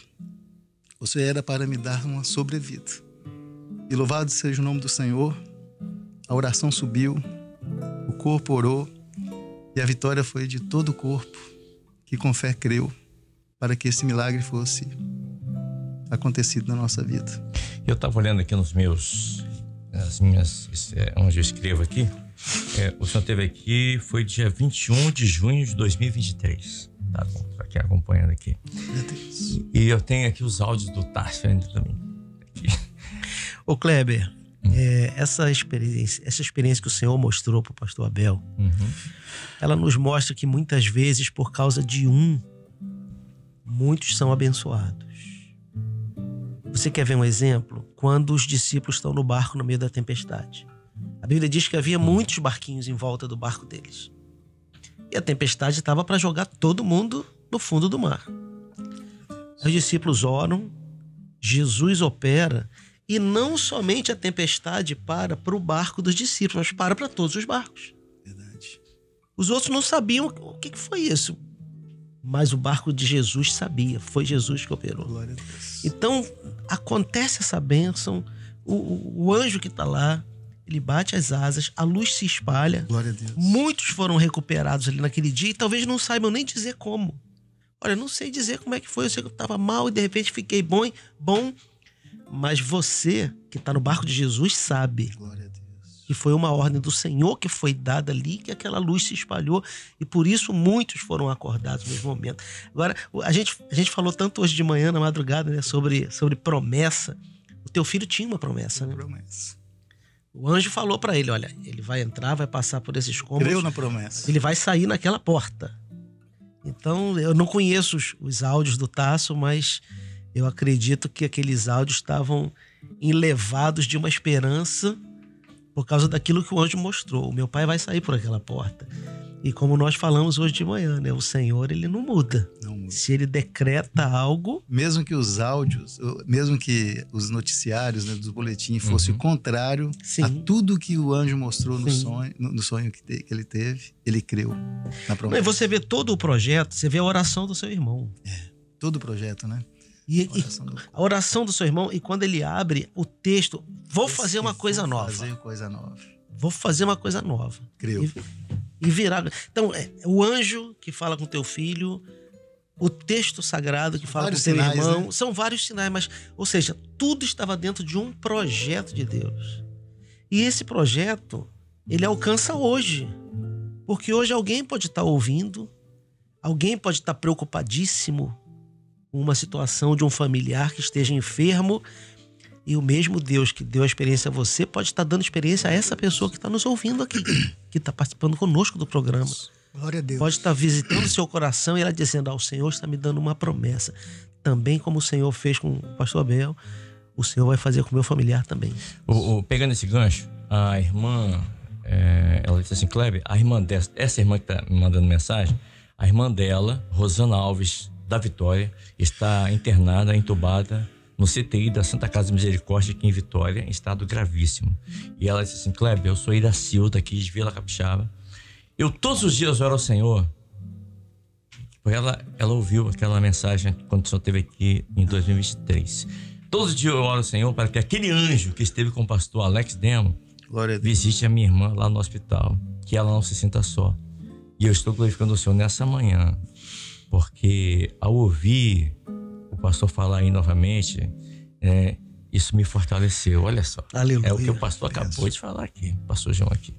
ou se era para me dar uma sobrevida. E louvado seja o nome do Senhor. A oração subiu, o corpo orou e a vitória foi de todo o corpo que com fé creu para que esse milagre fosse acontecido na nossa vida. Eu estava olhando aqui onde eu escrevo aqui, o senhor esteve aqui, foi dia 21 de junho de 2023. Tá bom, tô aqui acompanhando aqui. Meu Deus. E eu tenho aqui os áudios do Tarso ainda também. Ô Kleber, essa experiência que o Senhor mostrou para o pastor Abel, ela nos mostra que muitas vezes, por causa de muitos são abençoados. Você quer ver um exemplo? Quando os discípulos estão no barco no meio da tempestade. A Bíblia diz que havia muitos barquinhos em volta do barco deles. E a tempestade estava para jogar todo mundo no fundo do mar. Os discípulos oram, Jesus opera, e não somente a tempestade para o barco dos discípulos, mas para todos os barcos. Verdade. Os outros não sabiam o que foi isso, mas o barco de Jesus sabia, foi Jesus que operou. Glória a Deus. Então, acontece essa bênção, o anjo que está lá, ele bate as asas, a luz se espalha. Glória a Deus. Muitos foram recuperados ali naquele dia e talvez não saibam nem dizer como. Olha, não sei dizer como é que foi, eu sei que eu estava mal e de repente fiquei bom, mas você que está no barco de Jesus sabe Glória a Deus. que foi uma ordem do Senhor que foi dada ali, que aquela luz se espalhou e por isso muitos foram acordados nesse momento. Agora, a gente falou tanto hoje de manhã, na madrugada, né, sobre promessa. O teu filho tinha uma promessa, né? Promessa. O anjo falou para ele, olha, ele vai entrar, vai passar por esses cômodos. Creu na promessa. Ele vai sair naquela porta. Então, eu não conheço os áudios do Tasso, mas eu acredito que aqueles áudios estavam enlevados de uma esperança por causa daquilo que o anjo mostrou. O meu pai vai sair por aquela porta. E como nós falamos hoje de manhã, né? O Senhor, ele não muda. Não muda. Se ele decreta algo... Mesmo que os áudios, mesmo que os noticiários, né, dos boletins fossem contrário Sim. a tudo que o anjo mostrou no Sim. sonho, no sonho que ele teve, ele creu na E promessa. você vê todo o projeto, você vê a oração do seu irmão. Todo o projeto, né? E Oração do- a oração do seu irmão, e quando ele abre o texto, vou fazer uma coisa nova. Fazer coisa nova. Vou fazer uma coisa nova. Creu. E virar. Então, o anjo que fala com teu filho, o texto sagrado que fala Vários com teu sinais, irmão, né? são vários sinais, mas, ou seja, tudo estava dentro de um projeto de Deus. E esse projeto, ele alcança hoje. Porque hoje alguém pode estar ouvindo, alguém pode estar preocupadíssimo com uma situação de um familiar que esteja enfermo, e o mesmo Deus que deu a experiência a você pode estar dando experiência a essa pessoa que está nos ouvindo aqui, que está participando conosco do programa. Glória a Deus. Pode estar visitando o seu coração e ela dizendo, o Senhor está me dando uma promessa. Também como o Senhor fez com o pastor Abel, o Senhor vai fazer com o meu familiar também. Pegando esse gancho, a irmã, ela disse assim, Kleber, a irmã essa irmã que está me mandando mensagem, a irmã dela, Rosana Alves, da Vitória, está internada, entubada no CTI da Santa Casa de Misericórdia aqui em Vitória, em estado gravíssimo. E ela disse assim, Kleber, eu sou Iracilda aqui de Vila Capixaba. Eu todos os dias oro ao Senhor. Ela ouviu aquela mensagem quando o Senhor esteve aqui em 2023. Todos os dias eu oro ao Senhor para que aquele anjo que esteve com o pastor Alex Demo Glória a Deus. visite a minha irmã lá no hospital, que ela não se sinta só. E eu estou glorificando o Senhor nessa manhã, porque ao ouvir o pastor falar aí novamente, isso me fortaleceu. Olha só, Aleluia. é o que o pastor acabou de falar aqui, o pastor João aqui.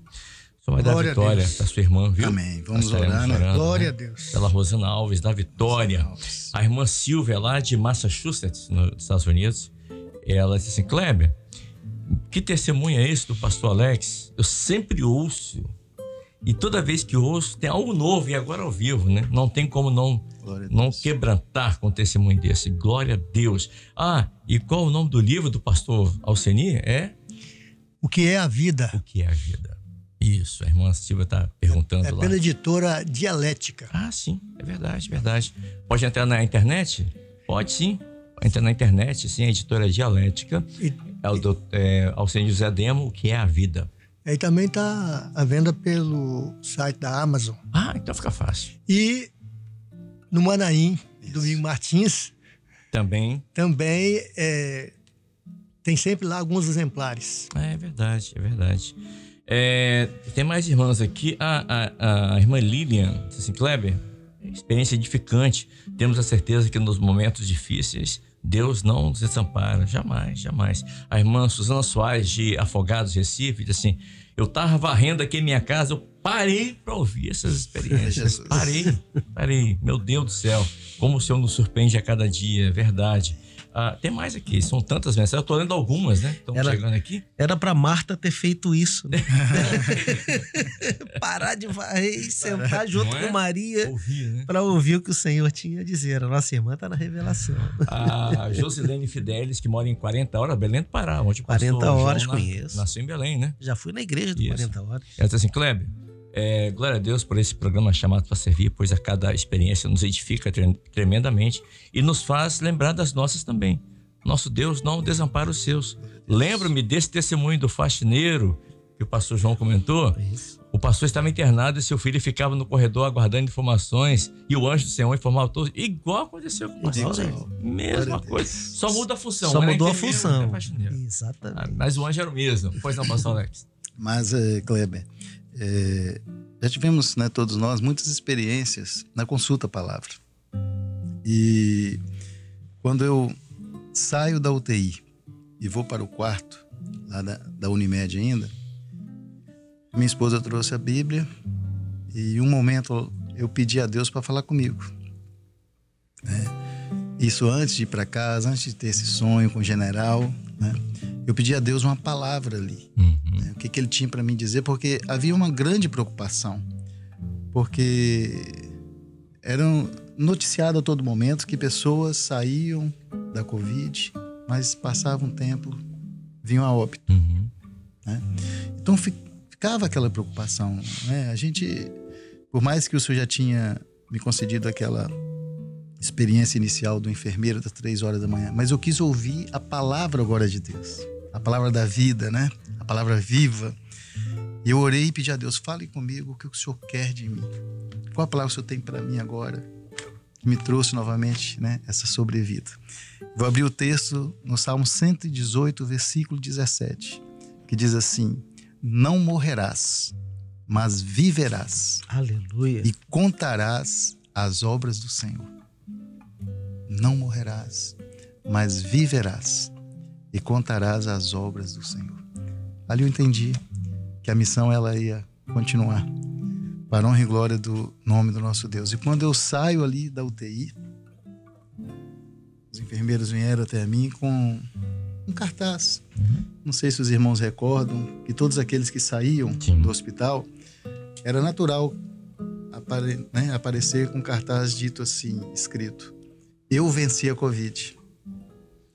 Sou mãe da Glória a Vitória, Deus. da sua irmã, viu? Amém. Vamos Nós estaremos orar, né? orando, Glória a Deus. Pela Rosana Alves, da Vitória. A irmã Silvia, lá de Massachusetts, nos Estados Unidos, ela disse assim, Kleber, que testemunho é esse do pastor Alex? Eu sempre ouço. E toda vez que ouço, tem algo novo, e agora ao vivo, né? Não tem como não quebrantar com um testemunho desse. Glória a Deus. E qual o nome do livro do pastor Alcenir? O que é a vida? O que é a vida? Isso, a irmã Silvia está perguntando É lá. pela editora Dialética. Sim, é verdade, verdade. Pode entrar na internet? Pode sim. Entra na internet, sim, a editora Dialética. É o Alcenir José Demo, O que é a vida? Aí também está à venda pelo site da Amazon. Então fica fácil. E no Manaim, Domingo Martins, Também. tem sempre lá alguns exemplares. É verdade, é verdade. Tem mais irmãs aqui. A irmã Lilian disse assim, Kleber, experiência edificante. Temos a certeza que nos momentos difíceis, Deus não nos desampara. Jamais, jamais. A irmã Suzana Soares, de Afogados, Recife, diz assim, eu estava varrendo aqui em minha casa, eu parei para ouvir essas experiências. Parei. Meu Deus do céu, como o Senhor nos surpreende a cada dia, é verdade. Tem mais aqui, são tantas mensagens. Eu tô lendo algumas, né? Estão chegando aqui. Era pra Marta ter feito isso, né? Parar de varrer e sentar junto com Maria né? para ouvir o que o Senhor tinha a dizer. A nossa irmã tá na revelação. A Josilene Fidelis, que mora em 40 Horas, Belém do Pará. Onde 40 Horas, conheço. Nasceu em Belém, né? Já fui na igreja do 40 Horas. Ela diz assim, Kleber, glória a Deus por esse programa chamado para servir, pois a cada experiência nos edifica tremendamente e nos faz lembrar das nossas também. Nosso Deus não desampara os seus. Lembro-me desse testemunho do faxineiro que o pastor João comentou. Isso. O pastor estava internado e seu filho ficava no corredor aguardando informações e o anjo do Senhor informava todos. Igual aconteceu com o pastor. Mesma coisa. Só muda a função. Só mudou a função. Exatamente. Mas o anjo era o mesmo. Pois não, pastor Alex? Mas, Kleber, já tivemos, né, todos nós, muitas experiências na consulta à palavra. E quando eu saio da UTI e vou para o quarto, lá da Unimed ainda, minha esposa trouxe a Bíblia e em um momento eu pedi a Deus para falar comigo. Isso antes de ir para casa, antes de ter esse sonho com o general, né? Eu pedi a Deus uma palavra ali. O que ele tinha para me dizer, porque havia uma grande preocupação. Porque era noticiado a todo momento que pessoas saíam da Covid, mas passava um tempo, vinham a óbito. Né? Então ficava aquela preocupação. Né? A gente, por mais que o senhor já tinha me concedido aquela experiência inicial do enfermeiro das 3 horas da manhã, mas eu quis ouvir a palavra agora de Deus, a palavra da vida, né? A palavra viva. E eu orei e pedi a Deus, fale comigo o que o Senhor quer de mim. Qual a palavra que o Senhor tem para mim agora? Que me trouxe novamente, né, essa sobrevida. Vou abrir o texto no Salmo 118, versículo 17, que diz assim: não morrerás, mas viverás. Aleluia. E contarás as obras do Senhor. Não morrerás, mas viverás e contarás as obras do Senhor. Ali eu entendi que a missão ela ia continuar para a honra e glória do nome do nosso Deus. E quando eu saio ali da UTI, os enfermeiros vieram até mim com um cartaz. Não sei se os irmãos recordam que todos aqueles que saíam do hospital, era natural aparecer com um cartaz dito assim, escrito: eu venci a Covid.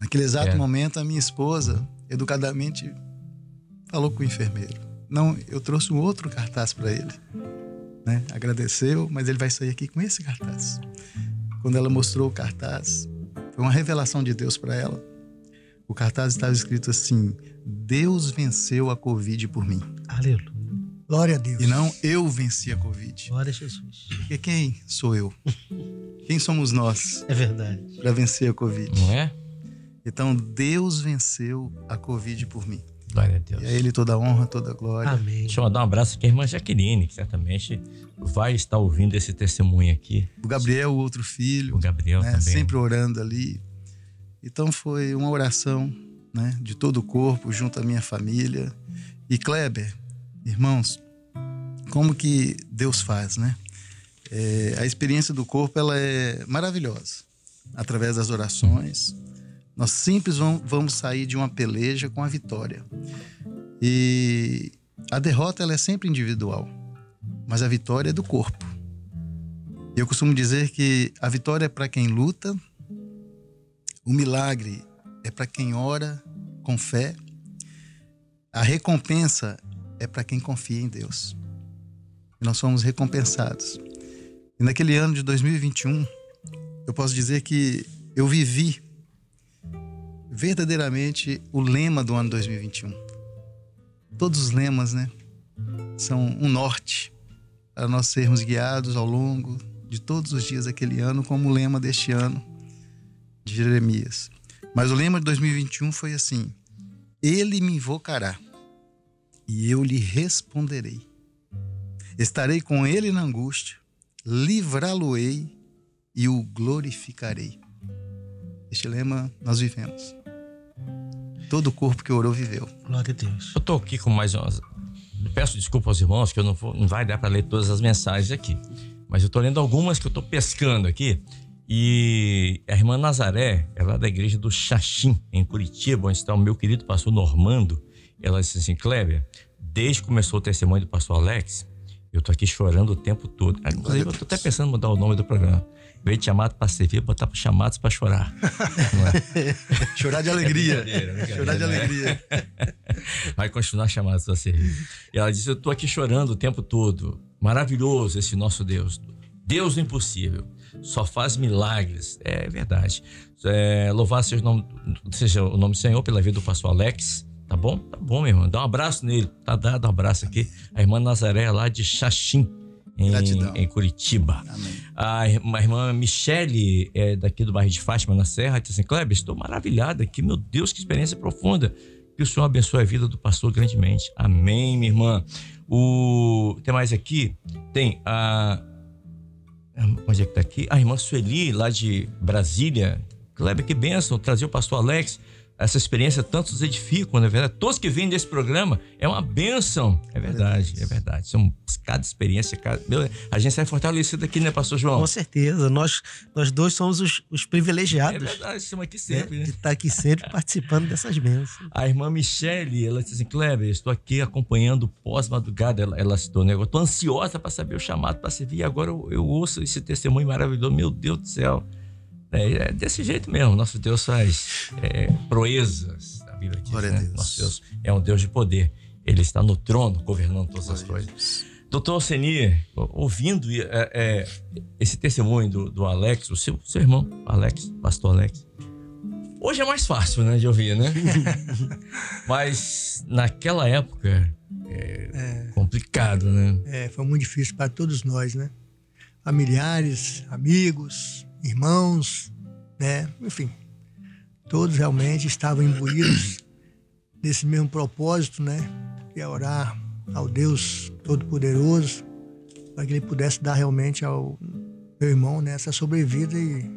Naquele exato momento, a minha esposa, educadamente, falou com o enfermeiro: não, eu trouxe um outro cartaz para ele. Né? Agradeceu, mas ele vai sair aqui com esse cartaz. Quando ela mostrou o cartaz, foi uma revelação de Deus para ela. O cartaz estava escrito assim: Deus venceu a Covid por mim. Aleluia. Glória a Deus. E não eu venci a Covid. Glória a Jesus. Porque quem sou eu? Quem somos nós? É verdade. Para vencer a Covid. Não é? Então Deus venceu a Covid por mim. Glória a Deus. E a Ele toda a honra, toda a glória. Amém. Deixa eu mandar um abraço aqui à irmã Jaqueline, que certamente vai estar ouvindo esse testemunho aqui. O Gabriel, o outro filho. O Gabriel, né, também. Sempre orando ali. Então foi uma oração, né, de todo o corpo, junto à minha família. E Kleber, irmãos, como que Deus faz, né? A experiência do corpo, ela é maravilhosa. Através das orações, nós sempre vamos sair de uma peleja com a vitória. E a derrota, ela é sempre individual, mas a vitória é do corpo. Eu costumo dizer que a vitória é para quem luta, o milagre é para quem ora com fé, a recompensa é para quem confia em Deus. E nós somos recompensados. E naquele ano de 2021, eu posso dizer que eu vivi verdadeiramente o lema do ano 2021. Todos os lemas, né, são um norte para nós sermos guiados ao longo de todos os dias daquele ano, como o lema deste ano de Jeremias. Mas o lema de 2021 foi assim: Ele me invocará e eu lhe responderei. Estarei com ele na angústia, livrá-lo-ei e o glorificarei. Este lema nós vivemos. Todo o corpo que orou viveu. Glória a Deus. Eu estou aqui com mais umas... Peço desculpa aos irmãos, que não vai dar para ler todas as mensagens aqui. Mas eu estou lendo algumas que eu estou pescando aqui. E a irmã Nazaré, ela é da igreja do Xaxim, em Curitiba, onde está o meu querido pastor Normando. Ela disse assim: Kleber, desde que começou o testemunho do pastor Alex, eu tô aqui chorando o tempo todo. Inclusive, eu tô até pensando em mudar o nome do programa. Em vez de chamado para servir, botar chamados para chorar. Chorar de alegria. Chorar de alegria. Vai continuar chamados para servir. E ela disse: eu tô aqui chorando o tempo todo. Maravilhoso esse nosso Deus. Deus do impossível. Só faz milagres. É verdade. Louvado seja o nome do Senhor pela vida do pastor Alex. Tá bom? Tá bom, meu irmão. Dá um abraço nele. Tá dado um abraço aqui. A irmã Nazaré lá de Xaxim, em Curitiba. Amém. A irmã Michele, daqui do bairro de Fátima, na Serra, disse assim: Kleber, estou maravilhada aqui. Meu Deus, que experiência profunda. Que o Senhor abençoe a vida do pastor grandemente. Amém, minha irmã. Tem mais aqui? Tem a... Onde é que tá aqui? A irmã Sueli, lá de Brasília. Kleber, que bênção trazer o pastor Alex. Essa experiência tantos edificam, não é verdade? Todos que vêm desse programa é uma bênção. É verdade, é verdade. Cada experiência, a gente sai fortalecido aqui, né, pastor João? Com certeza. Nós dois somos os privilegiados. É verdade, estamos aqui sempre, né? De estar aqui sempre participando dessas bênçãos. A irmã Michele, ela disse assim: Kleber, estou aqui acompanhando pós-madrugada. Ela citou, né? Eu estou ansiosa para saber o chamado para servir. E agora eu ouço esse testemunho maravilhoso. Meu Deus do céu. É desse jeito mesmo. Nosso Deus faz proezas. A Bíblia diz, Glória né? a Deus. Nosso Deus é um Deus de poder. Ele está no trono, governando todas as coisas. Doutor Alcenir, ouvindo esse testemunho do Alex, o seu irmão Alex, pastor Alex, hoje é mais fácil, né, de ouvir, né? Mas naquela época complicado, né? Foi muito difícil para todos nós, né? Familiares, amigos, irmãos, né? Enfim, todos realmente estavam imbuídos desse mesmo propósito, né? Que é orar ao Deus Todo-Poderoso para que Ele pudesse dar realmente ao meu irmão, né, essa sobrevida. E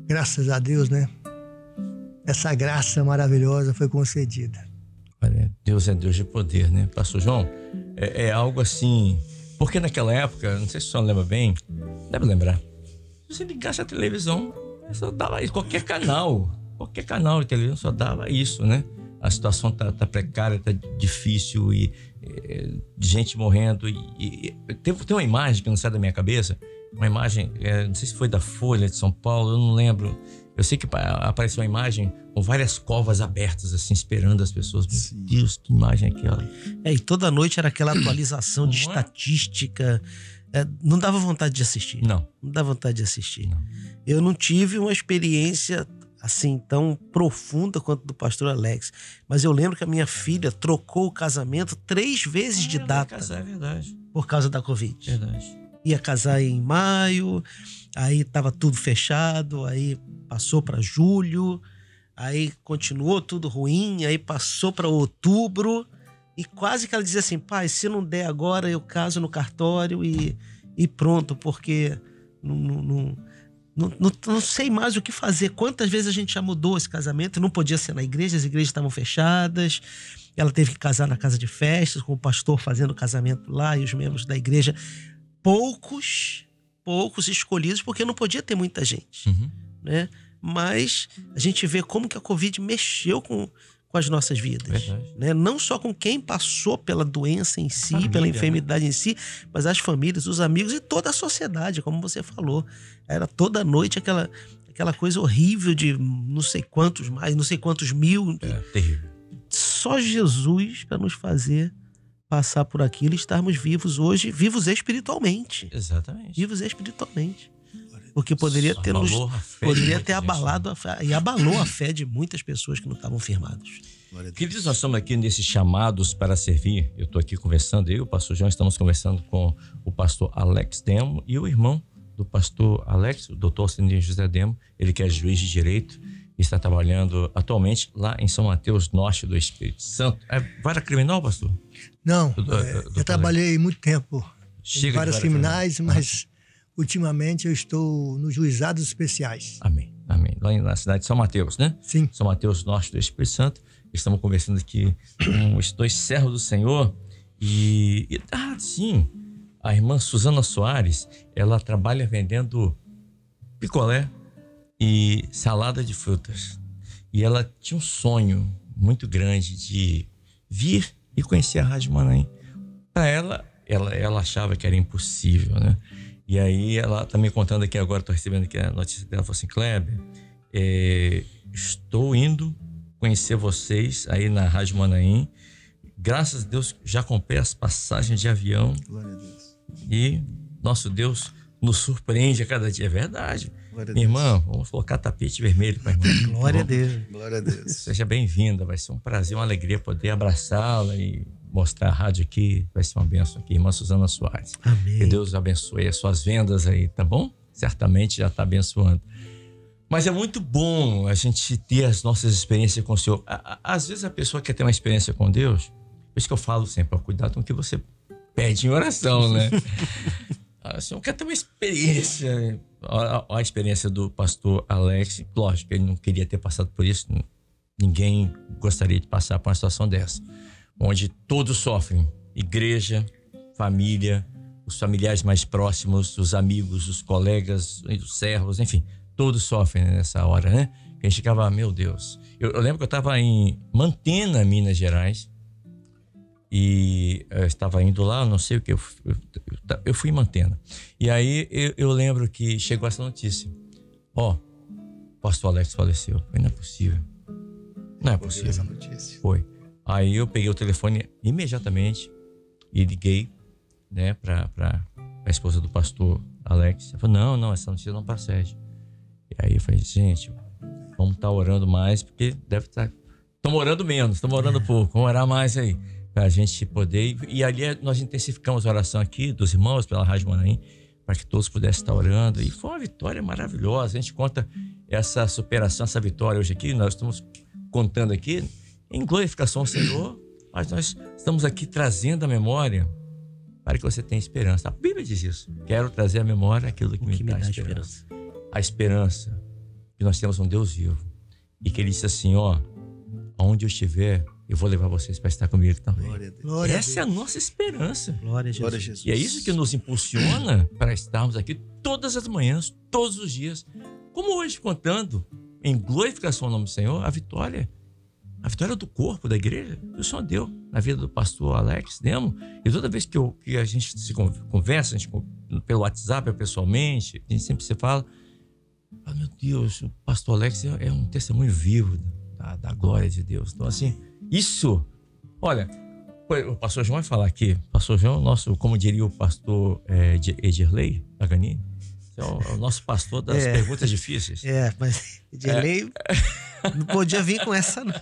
graças a Deus, né, essa graça maravilhosa foi concedida. Olha, Deus é Deus de poder, né? Pastor João, é algo assim... Porque naquela época, não sei se o senhor lembra bem, deve lembrar, se você ligasse a televisão, só dava isso, qualquer canal de televisão só dava isso, né? A situação tá precária, tá difícil e gente morrendo. Tem uma imagem que não sai da minha cabeça, uma imagem, não sei se foi da Folha de São Paulo, eu não lembro. Eu sei que apareceu uma imagem com várias covas abertas, assim, esperando as pessoas. Sim. Meu Deus, que imagem é aquela. E toda noite era aquela atualização de estatística. Não dava vontade de assistir. Não dava vontade de assistir. Não. Eu não tive uma experiência assim tão profunda quanto do pastor Alex. Mas eu lembro que a minha filha trocou o casamento 3 vezes de data. É verdade. Por causa da Covid. Verdade. Ia casar em maio, aí tava tudo fechado, aí passou para julho, aí continuou tudo ruim, aí passou para outubro, e quase que ela dizia assim: pai, se não der agora eu caso no cartório e pronto, porque não sei mais o que fazer. Quantas vezes a gente já mudou esse casamento, não podia ser na igreja, as igrejas estavam fechadas, ela teve que casar na casa de festas, com o pastor fazendo o casamento lá e os membros da igreja. Poucos escolhidos, porque não podia ter muita gente, né? Mas a gente vê como que a Covid mexeu com as nossas vidas, né? Não só com quem passou pela doença em si, família, pela enfermidade, né, em si, mas as famílias, os amigos e toda a sociedade, como você falou. Era toda noite aquela coisa horrível de não sei quantos mil. Terrível. Só Jesus para nos fazer passar por aquilo e estarmos vivos hoje, vivos espiritualmente. Exatamente. Vivos espiritualmente. Porque poderia ter abalado e abalou a fé de muitas pessoas que não estavam firmados. Queridos, nós estamos aqui nesses chamados para servir. Eu estou aqui conversando, eu e o pastor João estamos conversando com o pastor Alex Demo e o irmão do pastor Alex, o doutor Alcenir José Demo, ele que é juiz de direito e está trabalhando atualmente lá em São Mateus, norte do Espírito Santo. É vara criminal, pastor? Não, eu trabalhei muito tempo em várias criminais, mas ultimamente eu estou nos juizados especiais. Amém, amém. Lá na cidade de São Mateus, né? Sim. São Mateus, norte do Espírito Santo. Estamos conversando aqui com os 2 servos do Senhor. Sim, a irmã Suzana Soares, ela trabalha vendendo picolé e salada de frutas. E ela tinha um sonho muito grande de vir e conhecer a Rádio Manaim. Para ela achava que era impossível, né? E aí ela tá me contando aqui agora, estou recebendo aqui a notícia dela, falou assim: Kleber, estou indo conhecer vocês aí na Rádio Manaim. Graças a Deus já comprei as passagens de avião. Glória a Deus. E nosso Deus nos surpreende a cada dia. É verdade. Minha irmã, vamos colocar tapete vermelho para a irmã. Glória a Deus. Glória a Deus. Seja bem-vinda. Vai ser um prazer, uma alegria poder abraçá-la e mostrar a rádio aqui. Vai ser uma bênção aqui. Irmã Suzana Soares. Amém. Que Deus abençoe as suas vendas aí, tá bom? Certamente já está abençoando. Mas é muito bom a gente ter as nossas experiências com o Senhor. Às vezes a pessoa quer ter uma experiência com Deus. Por isso que eu falo sempre, cuidado com o que você pede em oração, né? O Senhor quer ter uma experiência. A experiência do pastor Alex, lógico, ele não queria ter passado por isso. Ninguém gostaria de passar por uma situação dessa, onde todos sofrem: igreja, família, os familiares mais próximos, os amigos, os colegas, os servos, enfim, todos sofrem nessa hora, né? A gente ficava, meu Deus. Eu lembro que eu estava em Mantena, Minas Gerais, e eu estava indo lá, não sei o que, eu fui em Mantena. E aí eu lembro que chegou essa notícia: o pastor Alex faleceu. Eu falei, não é possível. Não é possível. Essa notícia. Foi. Aí eu peguei o telefone imediatamente e liguei, né, para a esposa do pastor Alex. Ela falou, não, essa notícia não procede. E aí eu falei, gente, vamos estar orando mais, porque deve estar... Estamos orando menos, estamos orando pouco, vamos orar mais aí, para a gente poder... E ali nós intensificamos a oração aqui dos irmãos pela Rádio Manaim, para que todos pudessem estar orando. E foi uma vitória maravilhosa. A gente conta essa superação, essa vitória hoje aqui. Nós estamos contando aqui em glorificação ao Senhor, mas nós estamos aqui trazendo a memória para que você tenha esperança. A Bíblia diz isso. Quero trazer à memória aquilo que me dá esperança. A esperança que nós temos um Deus vivo e que Ele disse assim, aonde eu estiver, eu vou levar vocês para estar comigo também. Glória a Deus. Glória a Essa é a nossa esperança. Glória a Jesus. Glória a Jesus. E é isso que nos impulsiona para estarmos aqui todas as manhãs, todos os dias. Como hoje, contando em glorificação ao nome do Senhor, a vitória do corpo da igreja, que o Senhor deu na vida do pastor Alex Demo. E toda vez que a gente se conversa, pelo WhatsApp, pessoalmente, a gente sempre se fala, meu Deus, o pastor Alex é um testemunho vivo da glória de Deus. Então, assim, isso, olha, o pastor João vai falar aqui, o pastor João, nosso, como diria o pastor Edirley Paganini, é o nosso pastor das perguntas difíceis. Mas Edirley não podia vir com essa, não.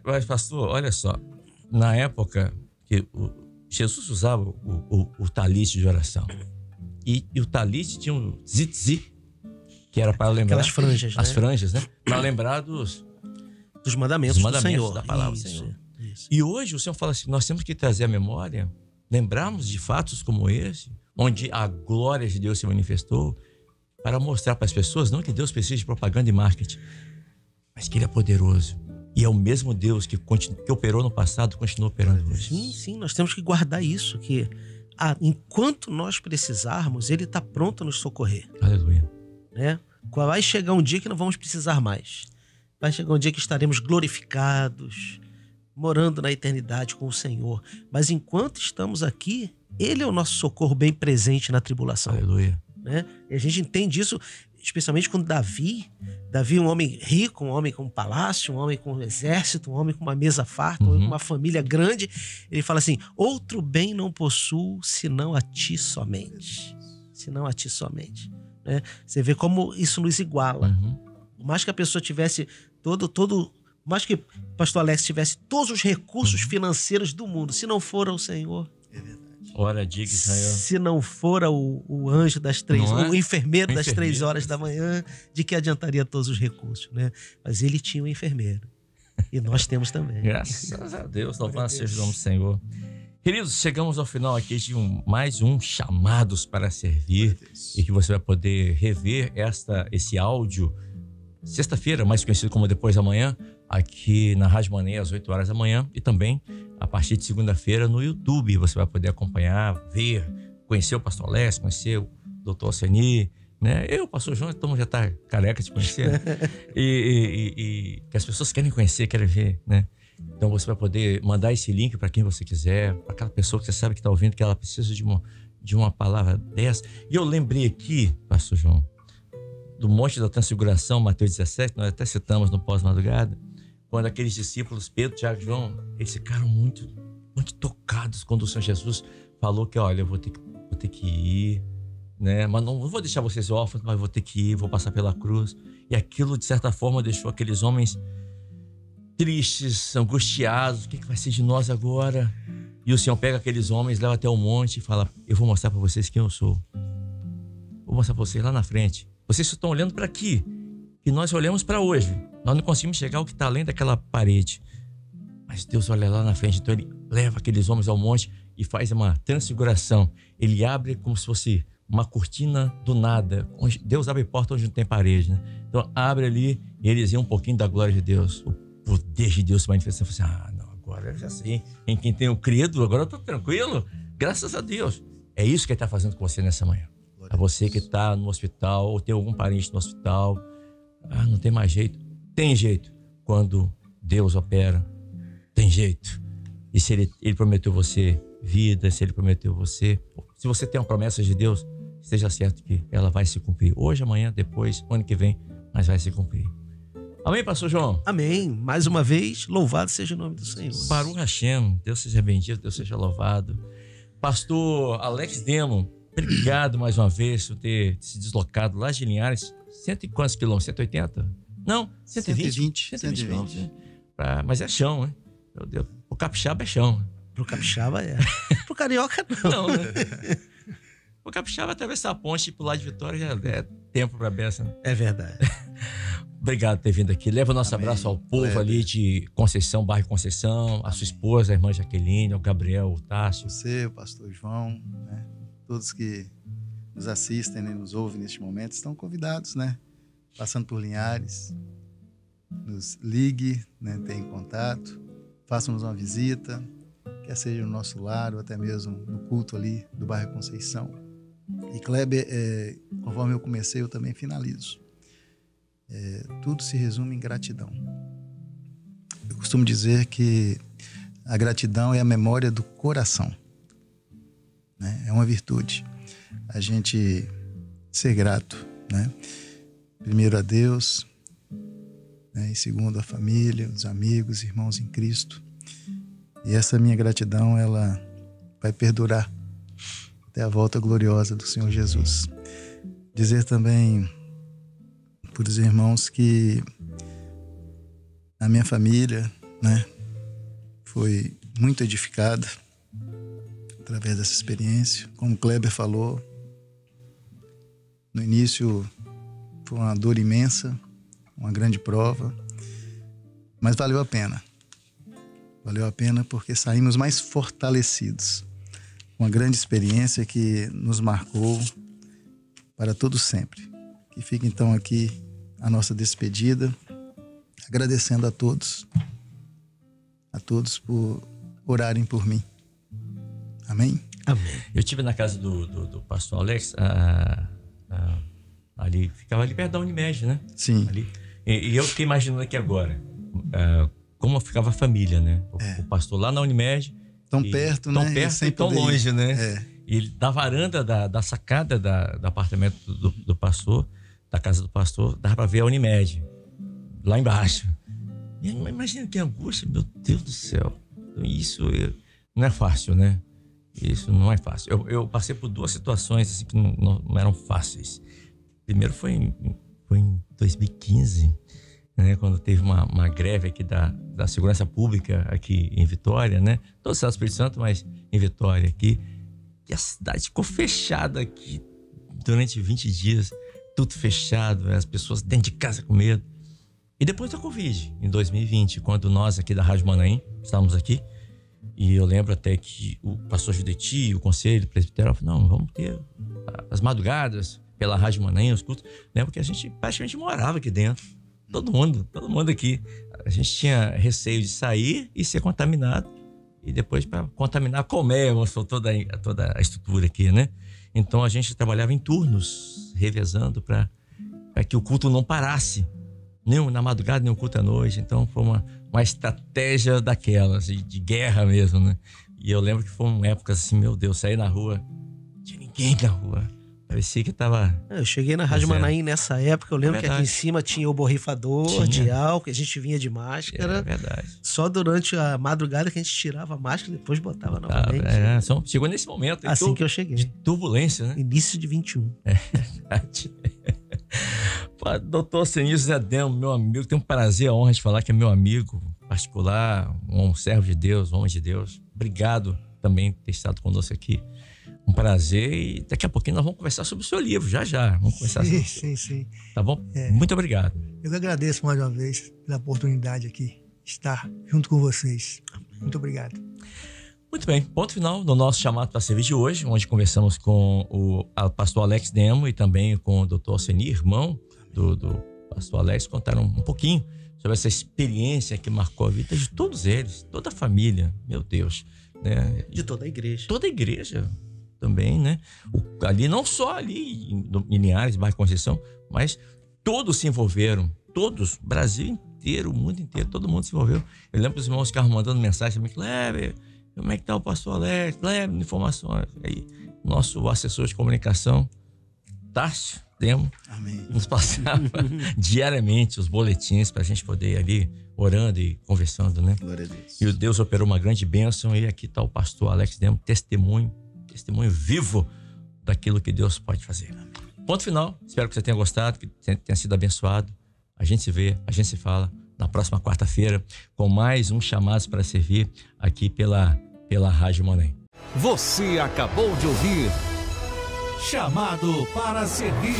Mas, pastor, olha só, na época que Jesus usava o talite de oração, e o talite tinha um zitzi, que era para lembrar... Aquelas franjas, as né? franjas, né? Para lembrar dos mandamentos do Senhor. Da palavra do Senhor. Isso. E hoje o Senhor fala assim, nós temos que trazer à memória, lembrarmos de fatos como esse, onde a glória de Deus se manifestou, para mostrar para as pessoas, não que Deus precise de propaganda e marketing, mas que Ele é poderoso. E é o mesmo Deus que operou no passado, continua operando hoje. Sim, nós temos que guardar isso, que enquanto nós precisarmos, Ele está pronto a nos socorrer. Aleluia. Né? Vai chegar um dia que não vamos precisar mais. Vai chegar um dia que estaremos glorificados, morando na eternidade com o Senhor. Mas enquanto estamos aqui, Ele é o nosso socorro bem presente na tribulação. Aleluia. Né? E a gente entende isso, especialmente quando Davi, um homem rico, um homem com um palácio, um homem com um exército, um homem com uma mesa farta, um homem com uma família grande, ele fala assim, outro bem não possuo, senão a ti somente. Senão a ti somente. Né? Você vê como isso nos iguala. Por mais que a pessoa tivesse por mais que o pastor Alex tivesse todos os recursos financeiros do mundo, se não for ao Senhor, É verdade. Ora, diga, Israel. se não for o anjo das o enfermeiro das 3 horas da manhã, de que adiantaria todos os recursos, né? Mas ele tinha um enfermeiro. E nós temos também. Graças a Deus, louvado seja o nome do Senhor. Queridos, chegamos ao final aqui de mais um Chamados para Servir, e que você vai poder rever esse áudio sexta-feira, mais conhecido como Depois da Manhã, aqui na Rádio Manaim às 8 horas da manhã, e também a partir de segunda-feira no YouTube. Você vai poder acompanhar, ver, conhecer o pastor Alex, conhecer doutor Alceni, né? Eu, pastor João, todo mundo já tá careca de conhecer, né? e que as pessoas querem conhecer, querem ver, né? Então você vai poder mandar esse link para quem você quiser, para aquela pessoa que você sabe que está ouvindo, que ela precisa de uma palavra dessa. E eu lembrei aqui, pastor João, do Monte da Transfiguração, Mateus 17, nós até citamos no pós-madrugada, quando aqueles discípulos, Pedro, Tiago e João, eles ficaram muito, muito tocados quando o Senhor Jesus falou que, olha, eu vou ter que ir, né? Mas não vou deixar vocês órfãos, mas vou ter que ir, vou passar pela cruz. E aquilo, de certa forma, deixou aqueles homens tristes, angustiados. O que vai ser de nós agora? E o Senhor pega aqueles homens, leva até o monte e fala: eu vou mostrar para vocês quem eu sou. Vou mostrar para vocês lá na frente. Vocês estão olhando para aqui, e nós olhamos para hoje. Nós não conseguimos chegar ao que está além daquela parede. Mas Deus olha lá na frente. Então ele leva aqueles homens ao monte e faz uma transfiguração. Ele abre como se fosse uma cortina do nada. Deus abre porta onde não tem parede, né? Então abre ali e eles veem um pouquinho da glória de Deus. O poder de Deus se manifestando. Você fala assim: não, agora eu já sei. Em quem tem o credo, agora eu estou tranquilo. Graças a Deus. É isso que ele está fazendo com você nessa manhã. A você que está no hospital ou tem algum parente no hospital. Não tem mais jeito. Tem jeito. Quando Deus opera, tem jeito. E se ele prometeu você vida, se ele prometeu você... Se você tem uma promessa de Deus, esteja certo que ela vai se cumprir. Hoje, amanhã, depois, ano que vem, mas vai se cumprir. Amém, pastor João? Amém. Mais uma vez, louvado seja o nome do Senhor. Baruch Hashem. Deus seja bendito, Deus seja louvado. Pastor Alex Demo, obrigado mais uma vez por ter se deslocado lá de Linhares. Cento e quantos quilômetros? 180? Não, 120 quilômetros. Né? Mas é chão, né? Meu Deus. O capixaba é chão. Pro capixaba é. Pro carioca não. Não, né? O capixaba atravessar a ponte e pular de Vitória já é tempo pra beça, né? É verdade. Obrigado por ter vindo aqui. Leva o nosso abraço ao povo ali de Conceição, bairro Conceição, a sua esposa, a irmã Jaqueline, o Gabriel, o Tássio. Você, o pastor João, né? Todos que nos assistem, né, nos ouvem neste momento, estão convidados, né? Passando por Linhares, nos ligue, né? Tenha contato, faça-nos uma visita, quer seja no nosso lar ou até mesmo no culto ali do bairro Conceição. E Kleber, conforme eu comecei, eu também finalizo. Tudo se resume em gratidão. Eu costumo dizer que a gratidão é a memória do coração, né? É uma virtude. A gente ser grato, né? Primeiro a Deus, né? E segundo a família, os amigos, irmãos em Cristo. E essa minha gratidão, ela vai perdurar até a volta gloriosa do Senhor Jesus. Dizer também para os irmãos que a minha família, né, foi muito edificada através dessa experiência. Como o Kleber falou, no início foi uma dor imensa, uma grande prova, mas valeu a pena. Valeu a pena porque saímos mais fortalecidos. Uma grande experiência que nos marcou para todo sempre. Que fica então aqui a nossa despedida, agradecendo a todos por orarem por mim. Amém? Amém. Eu estive na casa do pastor Alex, ali, ficava ali perto da Unimed, né? Sim. Ali. E eu fiquei imaginando aqui agora, como ficava a família, né? O pastor lá na Unimed. Tão perto, tão né? Perto e tão longe, né? E ele, da varanda, da sacada do apartamento do pastor, da casa do pastor, dava para ver a Unimed, lá embaixo. E imagina que angústia, meu Deus do céu. Isso não é fácil, né? Isso não é fácil. Eu passei por duas situações assim, que não eram fáceis. Primeiro foi em 2015, né, quando teve uma greve aqui da segurança pública aqui em Vitória, né? Todo o Estado do Espírito Santo, mas em Vitória aqui. E a cidade ficou fechada aqui durante 20 dias, tudo fechado, as pessoas dentro de casa com medo. E depois da Covid, em 2020, quando nós aqui da Rádio Manaim estávamos aqui, e eu lembro até que o pastor Judeti, o conselho presbiteriano, falou: não, vamos ter as madrugadas pela Rádio Manaim, os cultos. Lembro que a gente praticamente morava aqui dentro. Todo mundo aqui. A gente tinha receio de sair e ser contaminado. E depois para contaminar a colmeia, mostrou toda a estrutura aqui, né? Então a gente trabalhava em turnos, revezando para que o culto não parasse, nem na madrugada, nem o culto à noite. Então foi uma estratégia daquelas, de guerra mesmo, né? E eu lembro que foram épocas assim, meu Deus, saí na rua, não tinha ninguém na rua. Parecia que tava... Eu cheguei na Rádio Manaim nessa época, eu lembro que aqui em cima tinha o borrifador de álcool, a gente vinha de máscara. É verdade. Só durante a madrugada que a gente tirava a máscara e depois botava novamente. Chegou nesse momento. Assim que eu cheguei. De turbulência, né? Início de 21. É verdade. Doutor Senir Zé Demo, meu amigo, tenho um prazer, a honra de falar que é meu amigo particular, um servo de Deus, um homem de Deus. Obrigado também por ter estado conosco aqui. Um prazer, e daqui a pouquinho nós vamos conversar sobre o seu livro, já. Vamos conversar sobre Sim. Tá bom? Muito obrigado. Eu que agradeço mais uma vez pela oportunidade aqui de estar junto com vocês. Muito obrigado. Muito bem, ponto final no nosso chamado para servir de hoje, onde conversamos com o pastor Alex Demo e também com o doutor Senir, irmão do pastor Alex, contaram um pouquinho sobre essa experiência que marcou a vida de todos eles, toda a família, meu Deus. Né? De toda a igreja. Toda a igreja também, né? Ali, não só ali em Linhares, bairro Conceição, mas todos se envolveram, todos, Brasil inteiro, o mundo inteiro, todo mundo se envolveu. Eu lembro que os irmãos ficavam mandando mensagem para mim, Kleber, como é que tá o pastor Alex? Kleber, informações. Aí, nosso assessor de comunicação, Tássio Demo, nos passava diariamente os boletins para a gente poder ir ali orando e conversando, né? Glória a Deus. E o Deus operou uma grande bênção, e aqui está o pastor Alex Demo, testemunho vivo daquilo que Deus pode fazer. Ponto final. Espero que você tenha gostado, que tenha sido abençoado. A gente se vê, a gente se fala na próxima quarta-feira com mais um Chamados para Servir aqui pela Rádio Manaim. Você acabou de ouvir Chamado para Servir.